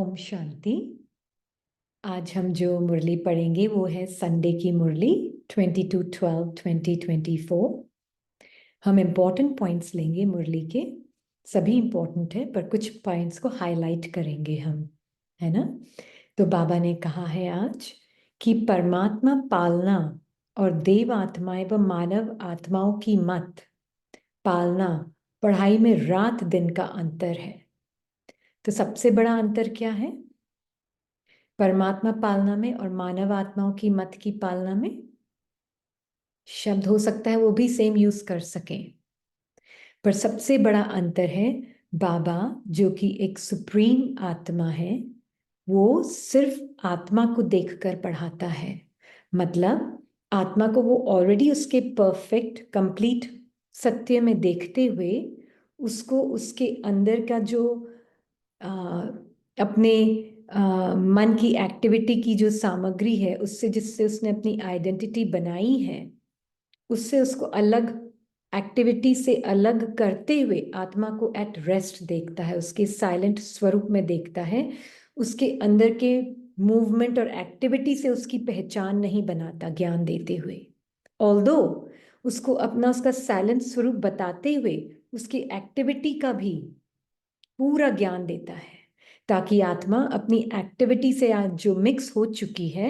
ओम शांति। आज हम जो मुरली पढ़ेंगे वो है संडे की मुरली 22/12/2024। हम इम्पोर्टेंट पॉइंट्स लेंगे मुरली के, सभी इम्पोर्टेंट है पर कुछ पॉइंट्स को हाईलाइट करेंगे हम, है ना। तो बाबा ने कहा है आज कि परमात्मा पालना और देव आत्माएं व मानव आत्माओं की मत पालना पढ़ाई में रात दिन का अंतर है। तो सबसे बड़ा अंतर क्या है परमात्मा पालना में और मानव आत्माओं की मत की पालना में? शब्द हो सकता है वो भी सेम यूज कर सकें, पर सबसे बड़ा अंतर है बाबा जो कि एक सुप्रीम आत्मा है, वो सिर्फ आत्मा को देखकर पढ़ाता है। मतलब आत्मा को वो ऑलरेडी उसके परफेक्ट कंप्लीट सत्य में देखते हुए उसको उसके अंदर का जो अपने मन की एक्टिविटी की जो सामग्री है उससे जिससे उसने अपनी आइडेंटिटी बनाई है उससे उसको अलग एक्टिविटी से अलग करते हुए आत्मा को एट रेस्ट देखता है, उसके साइलेंट स्वरूप में देखता है, उसके अंदर के मूवमेंट और एक्टिविटी से उसकी पहचान नहीं बनाता ज्ञान देते हुए। ऑल्दो उसको अपना उसका साइलेंट स्वरूप बताते हुए उसकी एक्टिविटी का भी पूरा ज्ञान देता है ताकि आत्मा अपनी एक्टिविटी से आज जो मिक्स हो चुकी है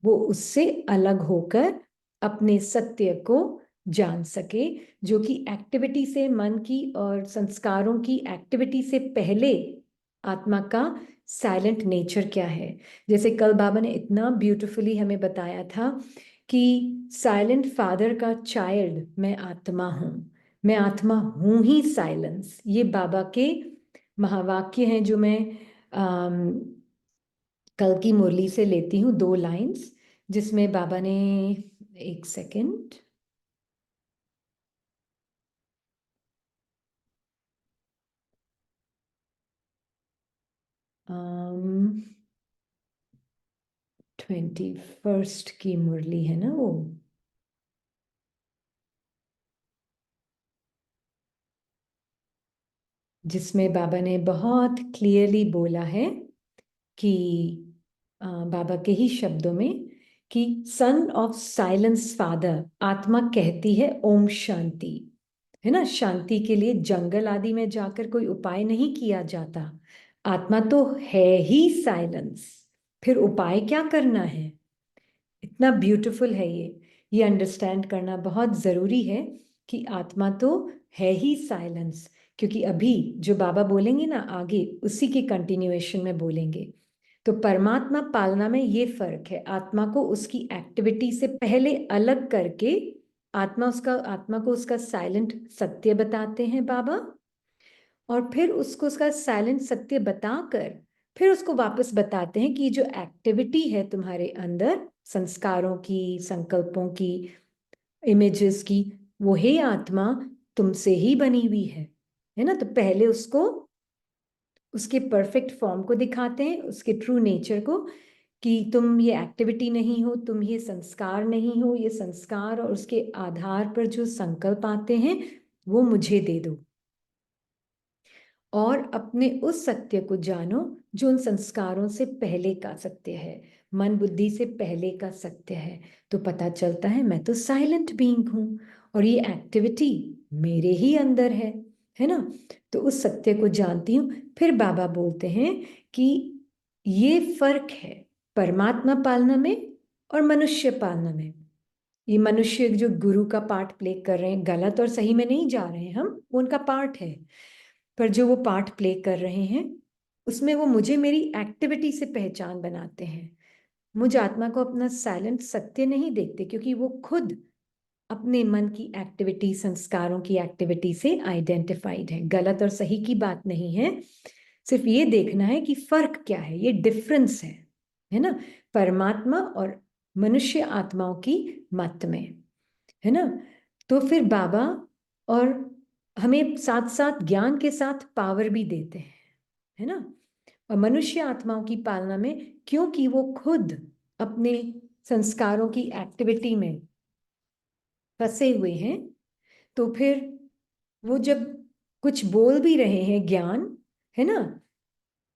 वो उससे अलग होकर अपने सत्य को जान सके, जो कि एक्टिविटी से मन की और संस्कारों की एक्टिविटी से पहले आत्मा का साइलेंट नेचर क्या है। जैसे कल बाबा ने इतना ब्यूटिफुली हमें बताया था कि साइलेंट फादर का चाइल्ड मैं आत्मा हूं, मैं आत्मा हूं ही साइलेंस। ये बाबा के महावाक्य हैं जो मैं कल की मुरली से लेती हूँ, 2 लाइंस जिसमें बाबा ने, एक सेकंड, um, 21 की मुरली है ना वो, जिसमें बाबा ने बहुत क्लियरली बोला है कि बाबा के ही शब्दों में कि सन ऑफ साइलेंस फादर आत्मा कहती है ओम शांति, है ना। शांति के लिए जंगल आदि में जाकर कोई उपाय नहीं किया जाता, आत्मा तो है ही साइलेंस, फिर उपाय क्या करना है। इतना ब्यूटीफुल है ये अंडरस्टैंड करना बहुत जरूरी है कि आत्मा तो है ही साइलेंस। क्योंकि अभी जो बाबा बोलेंगे ना आगे उसी के कंटिन्यूएशन में बोलेंगे। तो परमात्मा पालना में ये फर्क है, आत्मा को उसकी एक्टिविटी से पहले अलग करके आत्मा को उसका साइलेंट सत्य बताते हैं बाबा, और फिर उसको उसका साइलेंट सत्य बताकर फिर उसको वापस बताते हैं कि जो एक्टिविटी है तुम्हारे अंदर संस्कारों की, संकल्पों की, इमेजेस की, वो हे आत्मा तुमसे ही बनी हुई है ना। तो पहले उसको उसके परफेक्ट फॉर्म को दिखाते हैं, उसके ट्रू नेचर को, कि तुम ये एक्टिविटी नहीं हो, तुम ये संस्कार नहीं हो, ये संस्कार और उसके आधार पर जो संकल्प आते हैं वो मुझे दे दो और अपने उस सत्य को जानो जो उन संस्कारों से पहले का सत्य है, मन बुद्धि से पहले का सत्य है। तो पता चलता है मैं तो साइलेंट बीइंग हूं और ये एक्टिविटी मेरे ही अंदर है ना। तो उस सत्य को जानती हूं। फिर बाबा बोलते हैं कि ये फर्क है परमात्मा पालना में और मनुष्य पालना में। ये मनुष्य जो गुरु का पार्ट प्ले कर रहे हैं, गलत और सही में नहीं जा रहे हैं हम, वो उनका पार्ट है, पर जो वो पार्ट प्ले कर रहे हैं उसमें वो मुझे मेरी एक्टिविटी से पहचान बनाते हैं। मुझ आत्मा को अपना साइलेंट सत्य नहीं देखते क्योंकि वो खुद अपने मन की एक्टिविटी, संस्कारों की एक्टिविटी से आइडेंटिफाइड है। गलत और सही की बात नहीं है, सिर्फ ये देखना है कि फर्क क्या है, ये डिफरेंस है ना, परमात्मा और मनुष्य आत्माओं की मत में, है ना। तो फिर बाबा और हमें साथ साथ ज्ञान के साथ पावर भी देते हैं, है ना। और मनुष्य आत्माओं की पालना में क्योंकि वो खुद अपने संस्कारों की एक्टिविटी में फंसे हुए हैं, तो फिर वो जब कुछ बोल भी रहे हैं ज्ञान, है ना,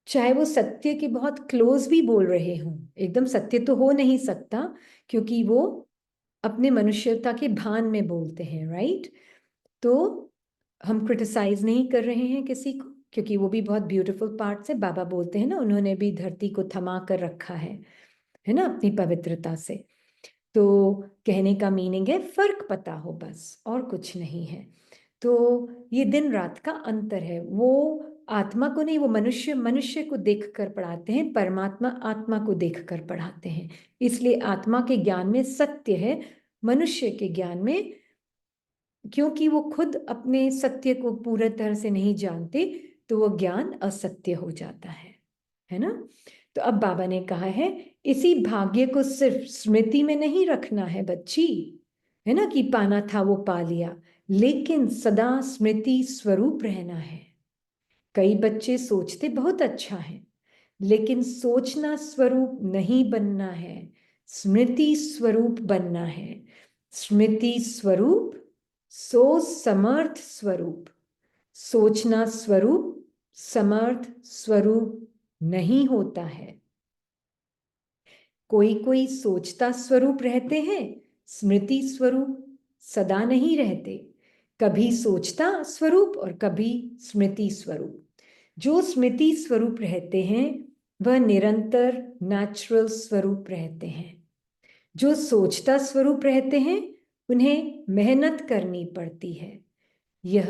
चाहे वो सत्य के बहुत क्लोज भी बोल रहे हों, एकदम सत्य तो हो नहीं सकता क्योंकि वो अपने मनुष्यता के भान में बोलते हैं, राइट? तो हम क्रिटिसाइज नहीं कर रहे हैं किसी को, क्योंकि वो भी बहुत ब्यूटीफुल पार्ट्स है। बाबा बोलते हैं ना, उन्होंने भी धरती को थमा कर रखा है ना, अपनी पवित्रता से। तो कहने का मीनिंग है फर्क पता हो बस, और कुछ नहीं है। तो ये दिन रात का अंतर है। वो आत्मा को नहीं, वो मनुष्य मनुष्य को देखकर पढ़ाते हैं, परमात्मा आत्मा को देखकर पढ़ाते हैं। इसलिए आत्मा के ज्ञान में सत्य है, मनुष्य के ज्ञान में, क्योंकि वो खुद अपने सत्य को पूरी तरह से नहीं जानते, तो वो ज्ञान असत्य हो जाता है ना। तो अब बाबा ने कहा है, इसी भाग्य को सिर्फ स्मृति में नहीं रखना है बच्ची, है ना, कि पाना था वो पा लिया, लेकिन सदा स्मृति स्वरूप रहना है। कई बच्चे सोचते बहुत अच्छा है, लेकिन सोचना स्वरूप नहीं बनना है, स्मृति स्वरूप बनना है। स्मृति स्वरूप सो समर्थ स्वरूप, सोचना स्वरूप समर्थ स्वरूप नहीं होता है। कोई कोई सोचता स्वरूप रहते हैं, स्मृति स्वरूप सदा नहीं रहते, कभी सोचता स्वरूप और कभी स्मृति स्वरूप। जो स्मृति स्वरूप रहते हैं वह निरंतर नेचुरल स्वरूप रहते हैं। जो सोचता स्वरूप रहते हैं उन्हें मेहनत करनी पड़ती है। यह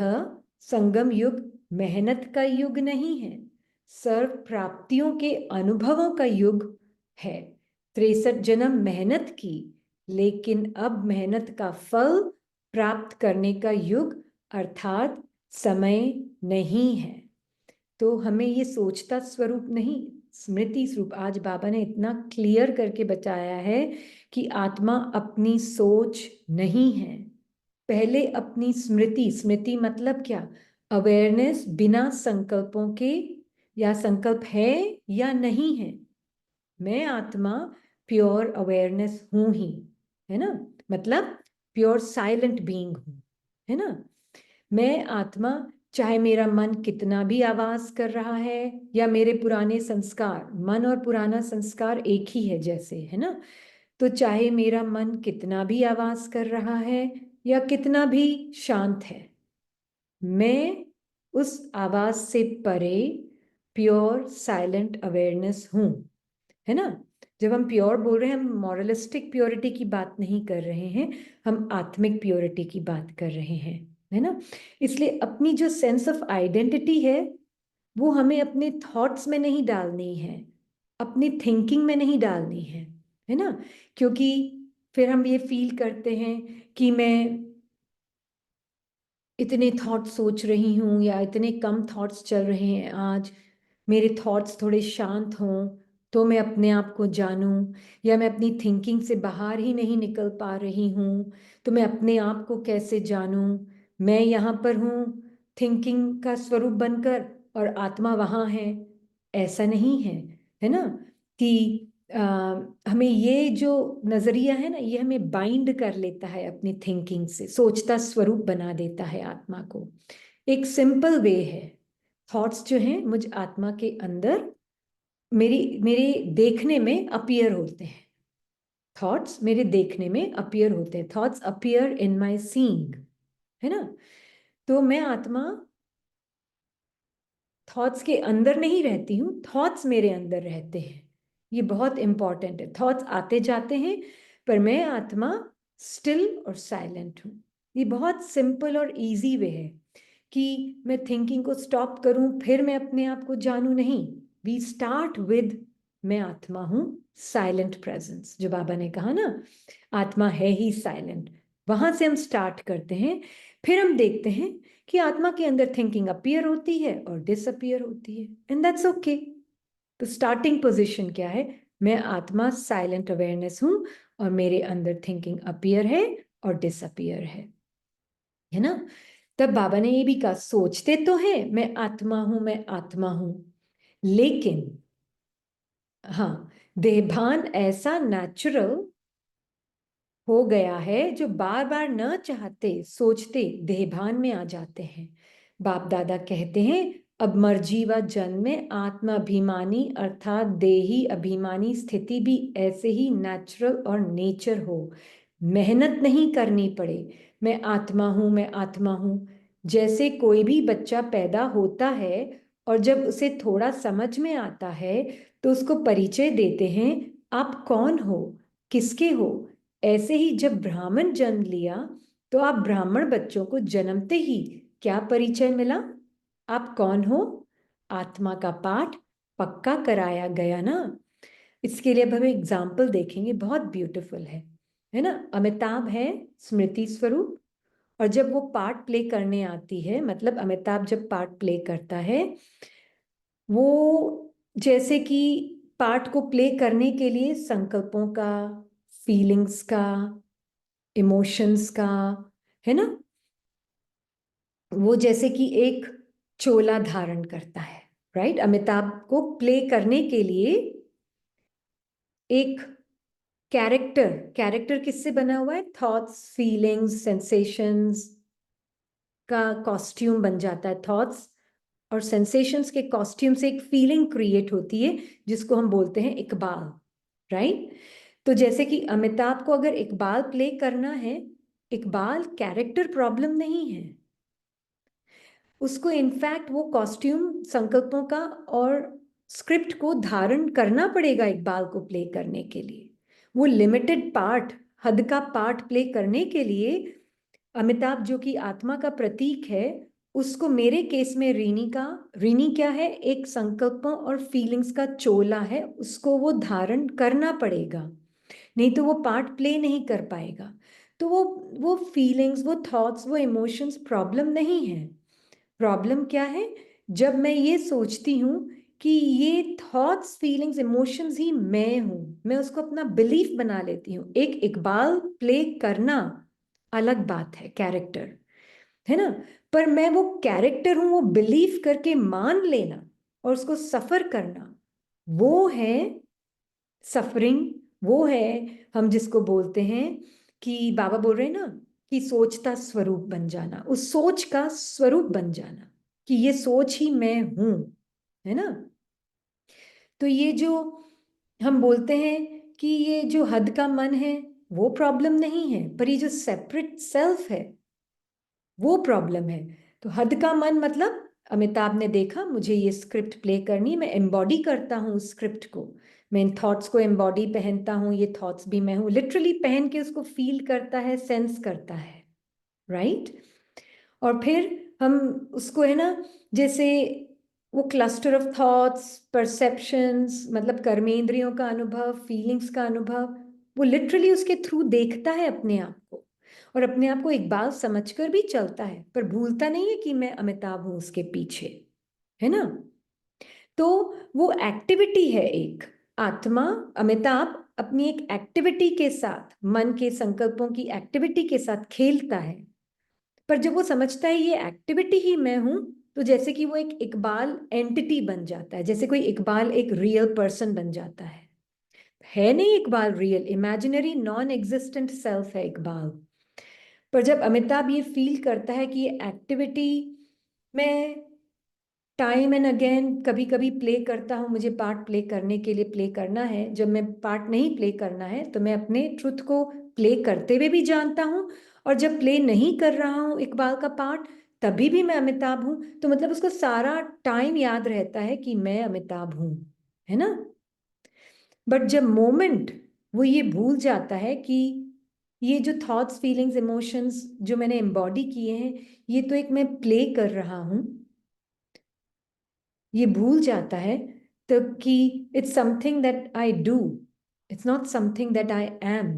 संगम युग मेहनत का युग नहीं है, सर्व प्राप्तियों के अनुभवों का युग है। 63 जन्म मेहनत की, लेकिन अब मेहनत का फल प्राप्त करने का युग अर्थात समय नहीं है। तो हमें ये सोचता स्वरूप नहीं, स्मृति स्वरूप। आज बाबा ने इतना क्लियर करके बताया है कि आत्मा अपनी सोच नहीं है, पहले अपनी स्मृति, स्मृति मतलब क्या, अवेयरनेस बिना संकल्पों के, या संकल्प है या नहीं है। मैं आत्मा प्योर अवेयरनेस हूं ही, है ना, मतलब प्योर साइलेंट बीइंग हूं, है ना। मैं आत्मा, चाहे मेरा मन कितना भी आवाज कर रहा है, या मेरे पुराने संस्कार, मन और पुराना संस्कार एक ही है जैसे, है ना। तो चाहे मेरा मन कितना भी आवाज कर रहा है या कितना भी शांत है, मैं उस आवाज से परे प्योर साइलेंट अवेयरनेस हूं, है ना। जब हम प्योर बोल रहे हैं, हम मॉरलिस्टिक प्योरिटी की बात नहीं कर रहे हैं, हम आत्मिक प्योरिटी की बात कर रहे हैं, है ना। इसलिए अपनी जो सेंस ऑफ आइडेंटिटी है वो हमें अपने थॉट्स में नहीं डालनी है, अपनी थिंकिंग में नहीं डालनी है ना। क्योंकि फिर हम ये फील करते हैं कि मैं इतने थॉट्स सोच रही हूँ, या इतने कम थॉट्स चल रहे हैं आज, मेरे थॉट्स थोड़े शांत हों तो मैं अपने आप को जानूं, या मैं अपनी थिंकिंग से बाहर ही नहीं निकल पा रही हूँ तो मैं अपने आप को कैसे जानूं। मैं यहाँ पर हूँ थिंकिंग का स्वरूप बनकर, और आत्मा वहाँ है, ऐसा नहीं है ना। कि हमें ये जो नजरिया है ना, ये हमें बाइंड कर लेता है अपनी थिंकिंग से, सोचता स्वरूप बना देता है आत्मा को। एक सिंपल वे है, थॉट्स जो हैं मुझ आत्मा के अंदर मेरी मेरे देखने में अपीयर होते हैं, थॉट्स मेरे देखने में अपीयर होते हैं, thoughts appear in my seeing, है ना। तो मैं आत्मा थॉट्स के अंदर नहीं रहती हूँ, थॉट्स मेरे अंदर रहते हैं। ये बहुत इंपॉर्टेंट है, थॉट्स आते जाते हैं पर मैं आत्मा स्टिल और साइलेंट हूँ। ये बहुत सिंपल और इजी वे है कि मैं थिंकिंग को स्टॉप करूं फिर मैं अपने आप को जानूं, नहीं। वी स्टार्ट विद मैं आत्मा हूं, साइलेंट प्रेजेंस, जो बाबा ने कहा ना, आत्मा है ही साइलेंट, वहां से हम स्टार्ट करते हैं। फिर हम देखते हैं कि आत्मा के अंदर थिंकिंग अपीयर होती है और डिसअपीयर होती है, एंड दैट्स ओके। तो स्टार्टिंग पोजीशन क्या है, मैं आत्मा साइलेंट अवेयरनेस हूं और मेरे अंदर थिंकिंग अपीयर है और डिसअपीयर है ना। तब बाबा ने ये भी कहा, सोचते तो है मैं आत्मा हूं, मैं आत्मा हूं, लेकिन हाँ, देहभान ऐसा नेचुरल हो गया है जो बार बार न चाहते सोचते देहभान में आ जाते हैं। बाप दादा कहते हैं, अब मर्जी व जन्म में आत्मा अभिमानी अर्थात देही अभिमानी स्थिति भी ऐसे ही नेचुरल और नेचर हो, मेहनत नहीं करनी पड़े। मैं आत्मा हूं, मैं आत्मा हूं। जैसे कोई भी बच्चा पैदा होता है और जब उसे थोड़ा समझ में आता है तो उसको परिचय देते हैं, आप कौन हो, किसके हो। ऐसे ही जब ब्राह्मण जन्म लिया तो आप ब्राह्मण बच्चों को जन्मते ही क्या परिचय मिला, आप कौन हो, आत्मा का पाठ पक्का कराया गया ना। इसके लिए अब हम एग्जाम्पल देखेंगे, बहुत ब्यूटीफुल है ना। अमिताभ है स्मृति स्वरूप, और जब वो पार्ट प्ले करने आती है, मतलब अमिताभ जब पार्ट प्ले करता है, वो जैसे कि पार्ट को प्ले करने के लिए संकल्पों का, फीलिंग्स का, इमोशंस का, है ना, वो जैसे कि एक चोला धारण करता है, राइट। अमिताभ को प्ले करने के लिए एक कैरेक्टर, कैरेक्टर किससे बना हुआ है, थॉट्स, फीलिंग्स, सेंसेशंस का कॉस्ट्यूम बन जाता है। थॉट्स और सेंसेशंस के कॉस्ट्यूम से एक फीलिंग क्रिएट होती है जिसको हम बोलते हैं इकबाल, राइट। तो जैसे कि अमिताभ को अगर इकबाल प्ले करना है, इकबाल कैरेक्टर प्रॉब्लम नहीं है, उसको इनफैक्ट वो कॉस्ट्यूम संकल्पों का और स्क्रिप्ट को धारण करना पड़ेगा इकबाल को प्ले करने के लिए। वो लिमिटेड पार्ट, हद का पार्ट प्ले करने के लिए अमिताभ जो कि आत्मा का प्रतीक है, उसको मेरे केस में रीनी का, रीनी क्या है, एक संकल्पों और फीलिंग्स का चोला है, उसको वो धारण करना पड़ेगा, नहीं तो वो पार्ट प्ले नहीं कर पाएगा। तो वो फीलिंग्स, वो थॉट्स, वो इमोशंस प्रॉब्लम नहीं है। प्रॉब्लम क्या है, जब मैं ये सोचती हूँ कि ये थॉट्स, फीलिंग्स, इमोशंस ही मैं हूं, मैं उसको अपना बिलीफ बना लेती हूँ। एक इकबाल प्ले करना अलग बात है, कैरेक्टर, है ना। पर मैं वो कैरेक्टर हूं, वो बिलीव करके मान लेना और उसको सफर करना, वो है सफरिंग। वो है हम जिसको बोलते हैं कि बाबा बोल रहे हैं ना कि सोचता स्वरूप बन जाना, उस सोच का स्वरूप बन जाना कि ये सोच ही मैं हूं, है ना। तो ये जो हम बोलते हैं कि ये जो हद का मन है वो प्रॉब्लम नहीं है, पर ये जो सेपरेट सेल्फ है वो प्रॉब्लम है। तो हद का मन मतलब अमिताभ ने देखा मुझे ये स्क्रिप्ट प्ले करनी है, मैं एम्बॉडी करता हूँ उस स्क्रिप्ट को, मैं इन थॉट्स को एम्बॉडी पहनता हूँ, ये थॉट्स भी मैं हूँ, लिटरली पहन के उसको फील करता है, सेंस करता है, राइट। और फिर हम उसको, है ना, जैसे वो क्लस्टर ऑफ थॉट्स, परसेप्शंस, मतलब कर्मेंद्रियों का अनुभव, फीलिंग्स का अनुभव, वो लिटरली उसके थ्रू देखता है अपने आप को, और अपने आप को इकबाल समझकर भी चलता है, पर भूलता नहीं है कि मैं अमिताभ हूं उसके पीछे, है ना। तो वो एक्टिविटी है एक, आत्मा, अमिताभ अपनी एक एक्टिविटी के साथ, मन के संकल्पों की एक्टिविटी के साथ खेलता है। पर जब वो समझता है ये एक्टिविटी ही मैं हूं, तो जैसे कि वो एक इकबाल एंटिटी बन जाता है, जैसे कोई इकबाल एक रियल पर्सन बन जाता है नहीं Iqbal real, imaginary non existent self है इकबाल। पर जब अमिताभ ये फील करता है कि ये एक्टिविटी मैं टाइम एंड अगेन कभी कभी प्ले करता हूँ, मुझे पार्ट प्ले करने के लिए प्ले करना है, जब मैं पार्ट नहीं प्ले करना है तो मैं अपने ट्रुथ को प्ले करते हुए भी जानता हूँ, और जब प्ले नहीं कर रहा हूँ इकबाल का पार्ट तभी भी मैं अमिताभ हूँ। तो मतलब उसको सारा टाइम याद रहता है कि मैं अमिताभ हूँ, है ना। बट जब मोमेंट वो ये भूल जाता है कि ये जो थॉट्स, फीलिंग्स, इमोशंस जो मैंने एम्बॉडी किए हैं, ये तो एक मैं प्ले कर रहा हूँ, ये भूल जाता है, तो कि it's something that I do, it's not something that I am,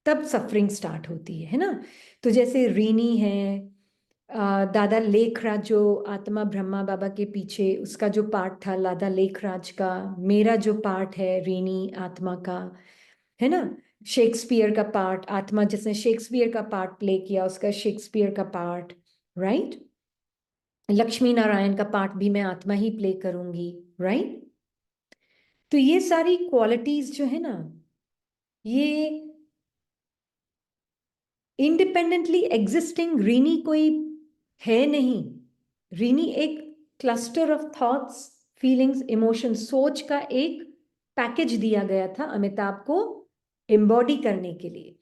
तब सफरिंग स्टार्ट होती है ना। तो जैसे रीनी है, दादा लेखराज जो आत्मा ब्रह्मा बाबा के पीछे उसका जो पार्ट था दादा लेखराज का, मेरा जो पार्ट है रीनी आत्मा का, है ना। शेक्सपियर का पार्ट, आत्मा जिसने शेक्सपियर का पार्ट प्ले किया उसका शेक्सपियर का पार्ट, राइट। लक्ष्मी नारायण का पार्ट भी मैं आत्मा ही प्ले करूंगी, राइट। तो ये सारी क्वालिटीज जो है ना, ये इंडिपेंडेंटली एग्जिस्टिंग रीनी कोई है नहीं। रीनी एक cluster of thoughts, feelings, emotion, सोच का एक पैकेज दिया गया था अमिताभ को एम्बॉडी करने के लिए।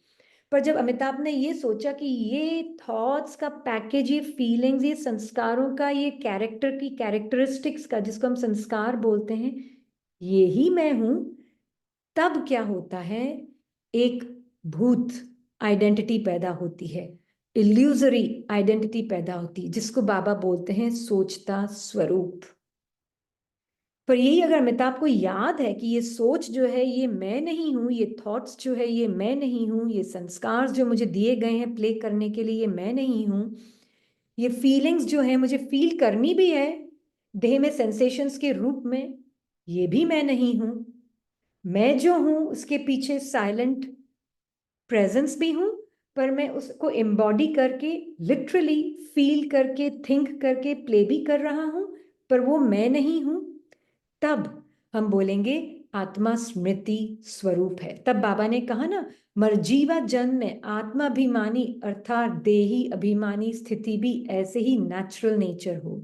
पर जब अमिताभ ने ये सोचा कि ये थॉट्स का पैकेज, ये फीलिंग्स, ये संस्कारों का, ये कैरेक्टर की कैरेक्टरिस्टिक्स का, जिसको हम संस्कार बोलते हैं, ये ही मैं हूं, तब क्या होता है, एक भूत आइडेंटिटी पैदा होती है, इल्यूजरी आइडेंटिटी पैदा होती है, जिसको बाबा बोलते हैं सोचता स्वरूप। पर यही अगर अमिताभ को याद है कि ये सोच जो है ये मैं नहीं हूं, ये थॉट्स जो है ये मैं नहीं हूं, ये संस्कार जो मुझे दिए गए हैं प्ले करने के लिए ये मैं नहीं हूं, ये फीलिंग्स जो है मुझे फील करनी भी है देह में सेंसेशंस के रूप में, ये भी मैं नहीं हूं। मैं जो हूं उसके पीछे साइलेंट प्रेजेंस भी हूं, पर मैं उसको एम्बॉडी करके लिटरली फील करके थिंक करके प्ले भी कर रहा हूं, पर वो मैं नहीं हूं। तब हम बोलेंगे आत्मा स्मृति स्वरूप है। तब बाबा ने कहा ना, मरजीवा जन्म में आत्माभिमानी अर्थात देही अभिमानी स्थिति भी ऐसे ही नेचुरल नेचर हो।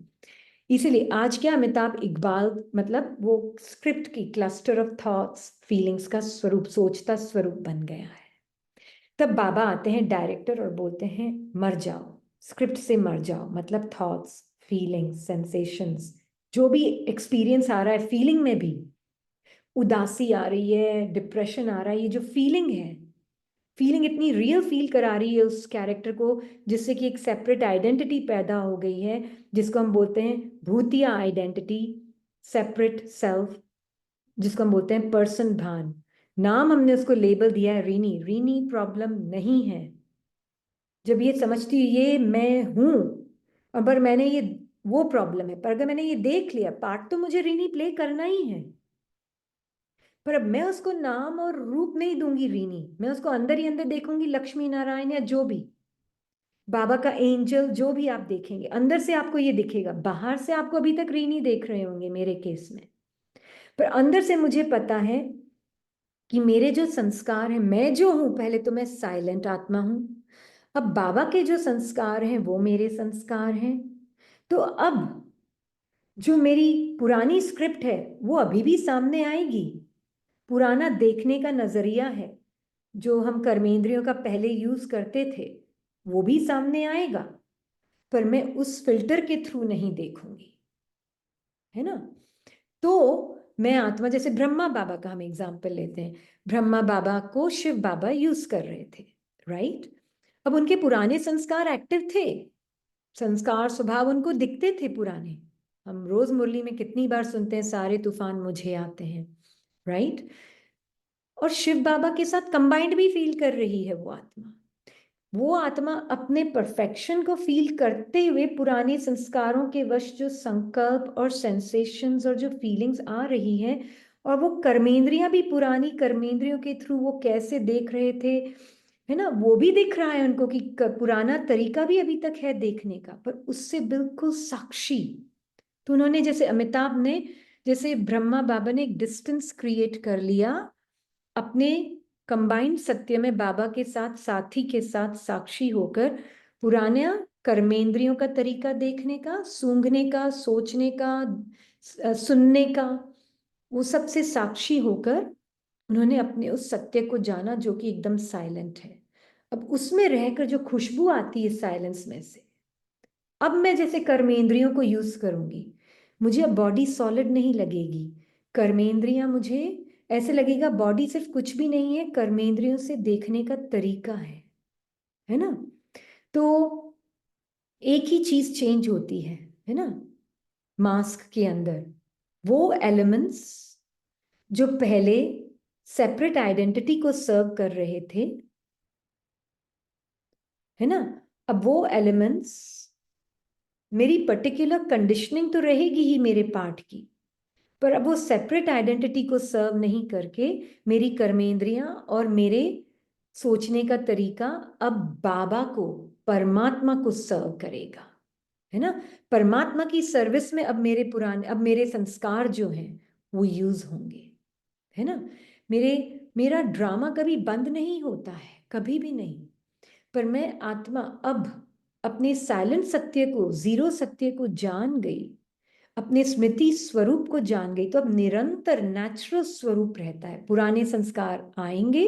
इसीलिए आज क्या अमिताभ इकबाल मतलब वो स्क्रिप्ट की क्लस्टर ऑफ थॉट्स फीलिंग्स का स्वरूप, सोचता स्वरूप बन गया है। तब बाबा आते हैं डायरेक्टर और बोलते हैं मर जाओ, स्क्रिप्ट से मर जाओ, मतलब थॉट्स, फीलिंग्स, सेंसेशंस, जो भी एक्सपीरियंस आ रहा है, फीलिंग में भी उदासी आ रही है, डिप्रेशन आ रहा है, ये जो फीलिंग है, फीलिंग इतनी रियल फील करा रही है उस कैरेक्टर को, जिससे कि एक सेपरेट आइडेंटिटी पैदा हो गई है, जिसको हम बोलते हैं भूतिया आइडेंटिटी, सेपरेट सेल्फ, जिसको हम बोलते हैं पर्सन भान। नाम हमने उसको लेबल दिया है रीनी। रीनी प्रॉब्लम नहीं है जब ये समझती है ये मैं हूं, और पर मैंने ये, वो प्रॉब्लम है। पर अगर मैंने ये देख लिया, पार्ट तो मुझे रीनी प्ले करना ही है, पर अब मैं उसको नाम और रूप नहीं दूंगी रीनी, मैं उसको अंदर ही अंदर देखूंगी, लक्ष्मी नारायण या जो भी बाबा का एंजल जो भी आप देखेंगे, अंदर से आपको ये दिखेगा। बाहर से आपको अभी तक रीनी देख रहे होंगे मेरे केस में, पर अंदर से मुझे पता है कि मेरे जो संस्कार हैं, मैं जो हूं, पहले तो मैं साइलेंट आत्मा हूं, अब बाबा के जो संस्कार हैं वो मेरे संस्कार हैं। तो अब जो मेरी पुरानी स्क्रिप्ट है वो अभी भी सामने आएगी, पुराना देखने का नजरिया है जो हम कर्मेंद्रियों का पहले यूज करते थे, वो भी सामने आएगा, पर मैं उस फिल्टर के थ्रू नहीं देखूंगी, है ना। तो मैं आत्मा, जैसे ब्रह्मा बाबा का हम एग्जाम्पल लेते हैं, ब्रह्मा बाबा को शिव बाबा यूज कर रहे थे, राइट। अब उनके पुराने संस्कार एक्टिव थे, संस्कार स्वभाव उनको दिखते थे पुराने। हम रोज मुरली में कितनी बार सुनते हैं सारे तूफान मुझे आते हैं, राइट। और शिव बाबा के साथ कंबाइंड भी फील कर रही है वो आत्मा अपने परफेक्शन को फील करते हुए पुराने संस्कारों के वश जो संकल्प और सेंसेशंस और जो फीलिंग्स आ रही हैं, और वो कर्मेंद्रियां भी पुरानी कर्मेंद्रियों के थ्रू वो कैसे देख रहे थे, है ना, वो भी दिख रहा है उनको कि पुराना तरीका भी अभी तक है देखने का, पर उससे बिल्कुल साक्षी। तो उन्होंने, जैसे अमिताभ ने, जैसे ब्रह्मा बाबा ने एक डिस्टेंस क्रिएट कर लिया अपने कंबाइंड सत्य में, बाबा के साथ, साथी के साथ साक्षी होकर, पुराने कर्मेंद्रियों का तरीका देखने का, सूंघने का, सोचने का, सुनने का, वो सबसे साक्षी होकर उन्होंने अपने उस सत्य को जाना जो कि एकदम साइलेंट है। अब उसमें रहकर जो खुशबू आती है साइलेंस में से, अब मैं जैसे कर्मेंद्रियों को यूज करूंगी, मुझे अब बॉडी सॉलिड नहीं लगेगी, कर्मेंद्रियां मुझे ऐसे लगेगा बॉडी सिर्फ कुछ भी नहीं है, कर्मेंद्रियों से देखने का तरीका है ना। तो एक ही चीज चेंज होती है ना, मास्क के अंदर वो एलिमेंट्स जो पहले सेपरेट आइडेंटिटी को सर्व कर रहे थे, है ना, अब वो एलिमेंट्स, मेरी पर्टिकुलर कंडीशनिंग तो रहेगी ही मेरे पार्ट की, पर अब वो सेपरेट आइडेंटिटी को सर्व नहीं करके मेरी कर्मेंद्रियां और मेरे सोचने का तरीका अब बाबा को, परमात्मा को सर्व करेगा, है ना। परमात्मा की सर्विस में अब मेरे पुराने, अब मेरे संस्कार जो हैं वो यूज होंगे, है ना। मेरा ड्रामा कभी बंद नहीं होता है, कभी भी नहीं, पर मैं आत्मा अब अपने साइलेंट सत्य को, जीरो सत्य को जान गई, अपने स्मृति स्वरूप को जान गई तो अब निरंतर नेचुरल स्वरूप रहता है। पुराने संस्कार आएंगे,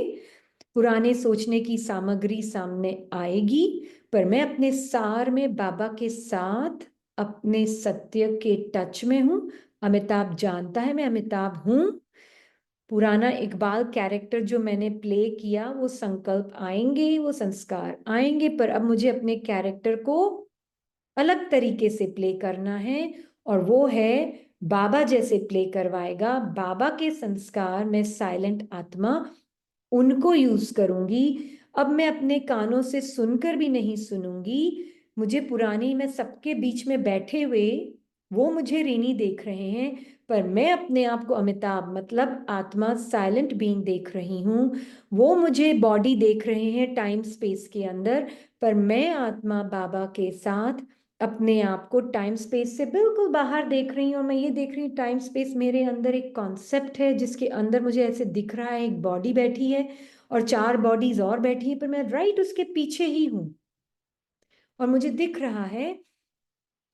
पुराने सोचने की सामग्री सामने आएगी, पर मैं अपने सार में बाबा के साथ अपने सत्य के टच में हूं। अमिताभ जानता है मैं अमिताभ हूं। पुराना इकबाल कैरेक्टर जो मैंने प्ले किया, वो संकल्प आएंगे, वो संस्कार आएंगे, पर अब मुझे अपने कैरेक्टर को अलग तरीके से प्ले करना है, और वो है बाबा जैसे प्ले करवाएगा। बाबा के संस्कार में साइलेंट आत्मा, उनको यूज करूंगी। अब मैं अपने कानों से सुनकर भी नहीं सुनूंगी। मुझे पुरानी, मैं सबके बीच में बैठे हुए वो मुझे रीनी देख रहे हैं, पर मैं अपने आप को अमिताभ मतलब आत्मा साइलेंट बीइंग देख रही हूँ। वो मुझे बॉडी देख रहे हैं टाइम स्पेस के अंदर, पर मैं आत्मा बाबा के साथ अपने आप को टाइम स्पेस से बिल्कुल बाहर देख रही हूँ। और मैं ये देख रही हूँ टाइम स्पेस मेरे अंदर एक कॉन्सेप्ट है, जिसके अंदर मुझे ऐसे दिख रहा है एक बॉडी बैठी है और 4 बॉडीज और बैठी है, पर मैं राइट उसके पीछे ही हूं। और मुझे दिख रहा है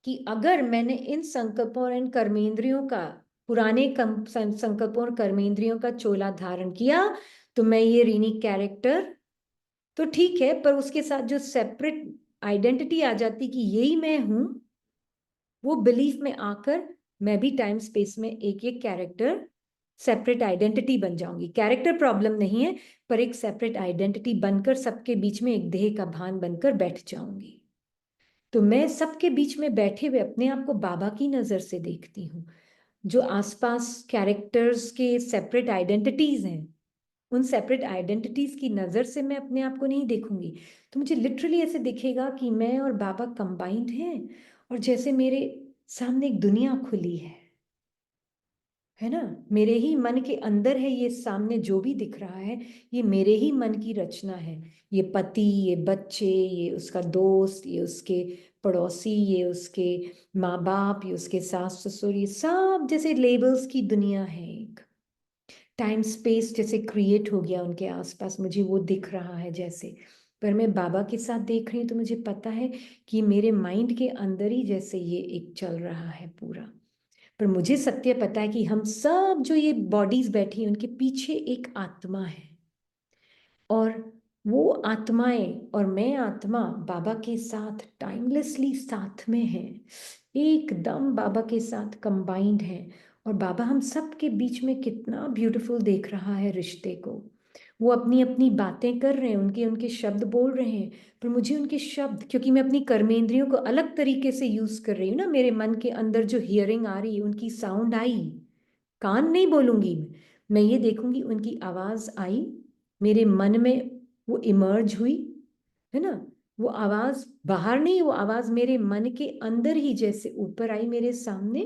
कि अगर मैंने इन संकल्पों और इन कर्मेंद्रियों का, पुराने संकल्पों और कर्मेंद्रियों का चोला धारण किया, तो मैं ये रीनी कैरेक्टर तो ठीक है, पर उसके साथ जो सेपरेट आइडेंटिटी आ जाती कि यही मैं हूं, वो बिलीफ में आकर मैं भी टाइम स्पेस में एक एक कैरेक्टर, सेपरेट आइडेंटिटी बन जाऊंगी। कैरेक्टर प्रॉब्लम नहीं है, पर एक सेपरेट आइडेंटिटी बनकर सबके बीच में एक देह का भान बनकर बैठ जाऊंगी। तो मैं सबके बीच में बैठे हुए अपने आप को बाबा की नजर से देखती हूँ। जो आसपास कैरेक्टर्स के सेपरेट आइडेंटिटीज हैं, उन सेपरेट आइडेंटिटीज की नजर से मैं अपने आप को नहीं देखूंगी। तो मुझे लिटरली ऐसे दिखेगा कि मैं और बाबा कंबाइंड हैं, और जैसे मेरे सामने एक दुनिया खुली है ना। मेरे ही मन के अंदर है ये, सामने जो भी दिख रहा है ये मेरे ही मन की रचना है। ये पति, ये बच्चे, ये उसका दोस्त, ये उसके पड़ोसी, ये उसके माँ बाप, ये उसके सास ससुर, ये सब जैसे लेबल्स की दुनिया है। एक टाइम स्पेस जैसे क्रिएट हो गया उनके आसपास, मुझे वो दिख रहा है जैसे। पर मैं बाबा के साथ देख रही हूँ तो मुझे पता है कि मेरे माइंड के अंदर ही जैसे ये एक चल रहा है पूरा। पर मुझे सत्य पता है कि हम सब जो ये बॉडीज बैठी हैं उनके पीछे एक आत्मा है, और वो आत्माएं और मैं आत्मा बाबा के साथ टाइमलेसली साथ में है, एकदम बाबा के साथ कंबाइंड है। और बाबा हम सब के बीच में कितना ब्यूटीफुल देख रहा है रिश्ते को। वो अपनी अपनी बातें कर रहे हैं, उनके उनके शब्द बोल रहे हैं, पर मुझे उनके शब्द, क्योंकि मैं अपनी कर्मेंद्रियों को अलग तरीके से यूज कर रही हूँ ना, मेरे मन के अंदर जो हियरिंग आ रही है, उनकी साउंड आई, कान नहीं बोलूंगी मैं ये देखूंगी उनकी आवाज आई मेरे मन में, वो इमर्ज हुई, है ना। वो आवाज बाहर नहीं, वो आवाज मेरे मन के अंदर ही जैसे ऊपर आई मेरे सामने।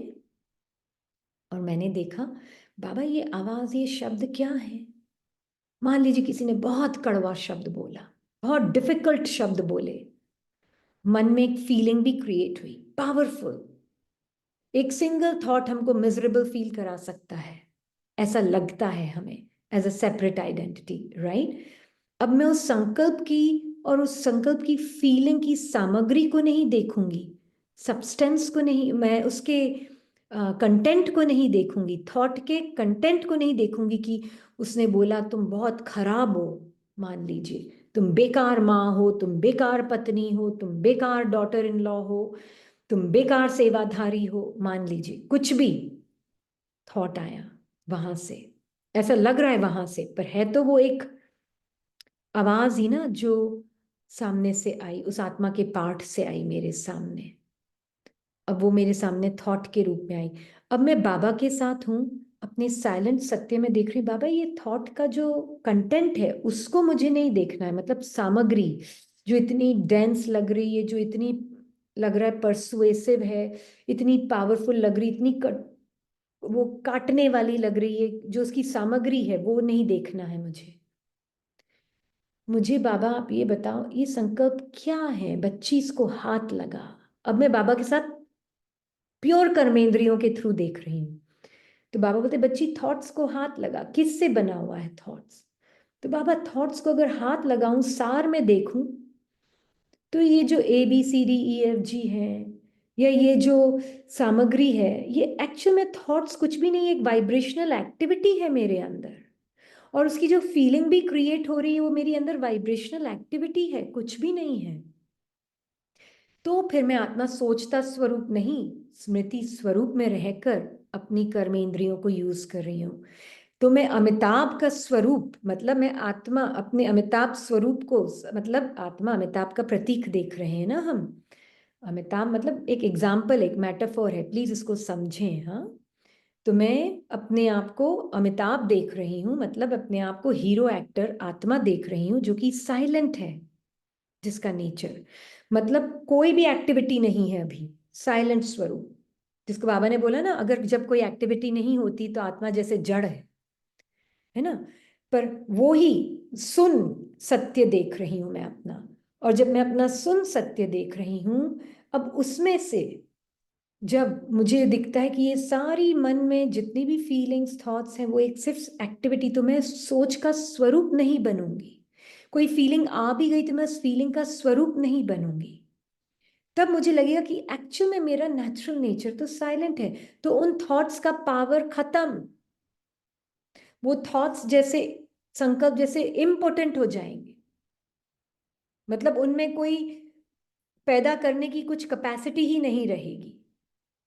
और मैंने देखा बाबा ये आवाज, ये शब्द क्या है। मान लीजिए किसी ने बहुत कड़वा शब्द बोला, बहुत डिफिकल्ट शब्द बोले, मन में एक फीलिंग भी क्रिएट हुई पावरफुल। एक सिंगल थॉट हमको मिजरेबल फील करा सकता है, ऐसा लगता है हमें as a separate identity, right. अब मैं उस संकल्प की और उस संकल्प की फीलिंग की सामग्री को नहीं देखूंगी, सब्सटेंस को नहीं, मैं उसके कंटेंट को नहीं देखूंगी, थॉट के कंटेंट को नहीं देखूंगी कि उसने बोला तुम बहुत खराब हो, मान लीजिए तुम बेकार माँ हो, तुम बेकार पत्नी हो, तुम बेकार डॉटर इन लॉ हो, तुम बेकार सेवाधारी हो, मान लीजिए कुछ भी थॉट आया वहां से, ऐसा लग रहा है वहां से, पर है तो वो एक आवाज ही ना जो सामने से आई, उस आत्मा के पार्ट से आई मेरे सामने। अब वो मेरे सामने थॉट के रूप में आई। अब मैं बाबा के साथ हूं, अपने साइलेंट सत्य में देख रही हूँ, बाबा ये थॉट का जो कंटेंट है उसको मुझे नहीं देखना है, मतलब सामग्री जो इतनी डेंस लग रही है, जो इतनी लग रहा है परसुएसिव है, इतनी पावरफुल लग रही, इतनी वो काटने वाली लग रही है, जो उसकी सामग्री है वो नहीं देखना है मुझे। मुझे बाबा आप ये बताओ ये संकल्प क्या है, बच्ची इसको हाथ लगा। अब मैं बाबा के साथ प्योर कर्मेंद्रियों के थ्रू देख रही हूँ। तो बाबा बोलते बच्ची थॉट्स को हाथ लगा, किससे बना हुआ है थॉट्स। तो बाबा थॉट्स को अगर हाथ लगाऊं, सार में देखूं, तो ये जो ABCDEFG है, या ये जो सामग्री है ये एक्चुअल में थॉट्स कुछ भी नहीं, एक वाइब्रेशनल एक्टिविटी है मेरे अंदर, और उसकी जो फीलिंग भी क्रिएट हो रही है वो मेरी अंदर वाइब्रेशनल एक्टिविटी है, कुछ भी नहीं है। तो फिर मैं आत्मा सोचता स्वरूप नहीं, स्मृति स्वरूप में रहकर अपनी कर्मेंद्रियों को यूज कर रही हूँ। तो मैं अमिताभ का स्वरूप, मतलब मैं आत्मा अपने अमिताभ स्वरूप को, मतलब आत्मा अमिताभ का प्रतीक देख रहे हैं ना हम। अमिताभ मतलब एक एग्जाम्पल, एक मेटाफोर है, प्लीज इसको समझें। हाँ, तो मैं अपने आप को अमिताभ देख रही हूँ, मतलब अपने आप को हीरो एक्टर आत्मा देख रही हूँ, जो कि साइलेंट है, जिसका नेचर मतलब कोई भी एक्टिविटी नहीं है अभी, साइलेंट स्वरूप। जिसको बाबा ने बोला ना, अगर जब कोई एक्टिविटी नहीं होती तो आत्मा जैसे जड़ है ना। पर वो ही सुन सत्य देख रही हूं मैं अपना, और जब मैं अपना सुन सत्य देख रही हूं, अब उसमें से जब मुझे दिखता है कि ये सारी मन में जितनी भी फीलिंग्स थॉट्स हैं वो एक सिर्फ एक्टिविटी, तो मैं सोच का स्वरूप नहीं बनूंगी। कोई फीलिंग आ भी गई तो मैं उस फीलिंग का स्वरूप नहीं बनूंगी। तब मुझे लगेगा कि एक्चुअल में मेरा नेचुरल नेचर तो साइलेंट है, तो उन थॉट्स का पावर खत्म। वो थॉट्स जैसे संकल्प जैसे इम्पोर्टेंट हो जाएंगे, मतलब उनमें कोई पैदा करने की कुछ कैपेसिटी ही नहीं रहेगी।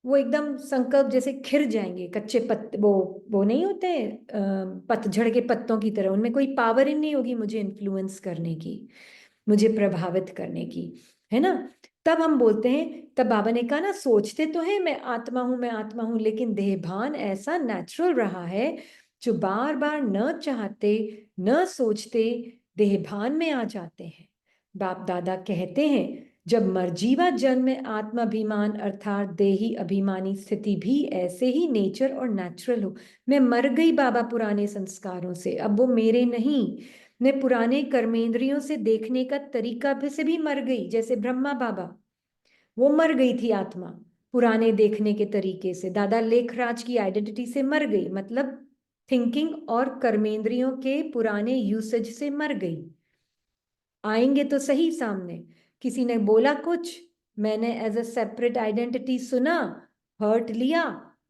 वो एकदम संकल्प जैसे खिर जाएंगे, कच्चे पत्ते, वो नहीं होते पतझड़ के पत्तों की तरह, उनमें कोई पावर ही नहीं होगी मुझे इन्फ्लुएंस करने की, मुझे प्रभावित करने की, है ना। तब हम बोलते हैं, तब बाबा ने कहा ना, सोचते तो है मैं आत्मा हूं मैं आत्मा हूं, लेकिन देहभान ऐसा नेचुरल रहा है, जो बार बार न चाहते न सोचते देहभान में आ जाते हैं। बाप दादा कहते हैं, जब मर्जीवा जन्म में आत्माभिमान अर्थात देही अभिमानी स्थिति भी ऐसे ही नेचर और नेचुरल हो। मैं मर गई बाबा पुराने संस्कारों से, अब वो मेरे नहीं। मैं पुराने कर्मेंद्रियों से देखने का तरीका भी से भी मर गई, जैसे ब्रह्मा बाबा, वो मर गई थी आत्मा पुराने देखने के तरीके से। दादा लेखराज की आइडेंटिटी से मर गई, मतलब थिंकिंग और कर्मेंद्रियों के पुराने यूसेज से मर गई। आएंगे तो सही सामने, किसी ने बोला कुछ, मैंने एज अ सेपरेट आइडेंटिटी सुना, हर्ट लिया,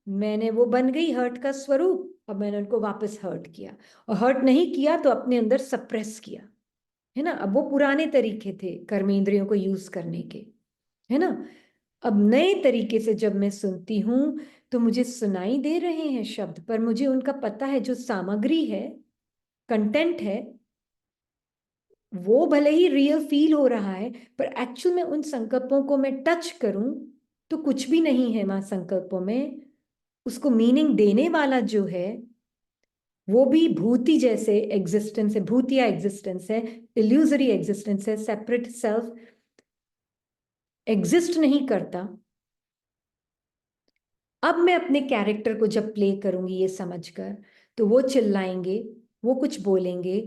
मैंने वो बन गई हर्ट का स्वरूप, अब मैंने उनको वापस हर्ट किया, और हर्ट नहीं किया तो अपने अंदर सप्रेस किया, है ना। अब वो पुराने तरीके थे कर्मेंद्रियों को यूज करने के, है ना। अब नए तरीके से जब मैं सुनती हूं तो मुझे सुनाई दे रहे हैं शब्द, पर मुझे उनका पता है जो सामग्री है, कंटेंट है, वो भले ही रियल फील हो रहा है, पर एक्चुअल में उन संकल्पों को मैं टच करूं तो कुछ भी नहीं है वहां संकल्पों में। उसको मीनिंग देने वाला जो है वो भी भूति जैसे एग्जिस्टेंस है, भूतिया एग्जिस्टेंस है, इल्यूजरी एग्जिस्टेंस है, सेपरेट सेल्फ एग्जिस्ट नहीं करता। अब मैं अपने कैरेक्टर को जब प्ले करूंगी ये समझकर, तो वो चिल्लाएंगे, वो कुछ बोलेंगे,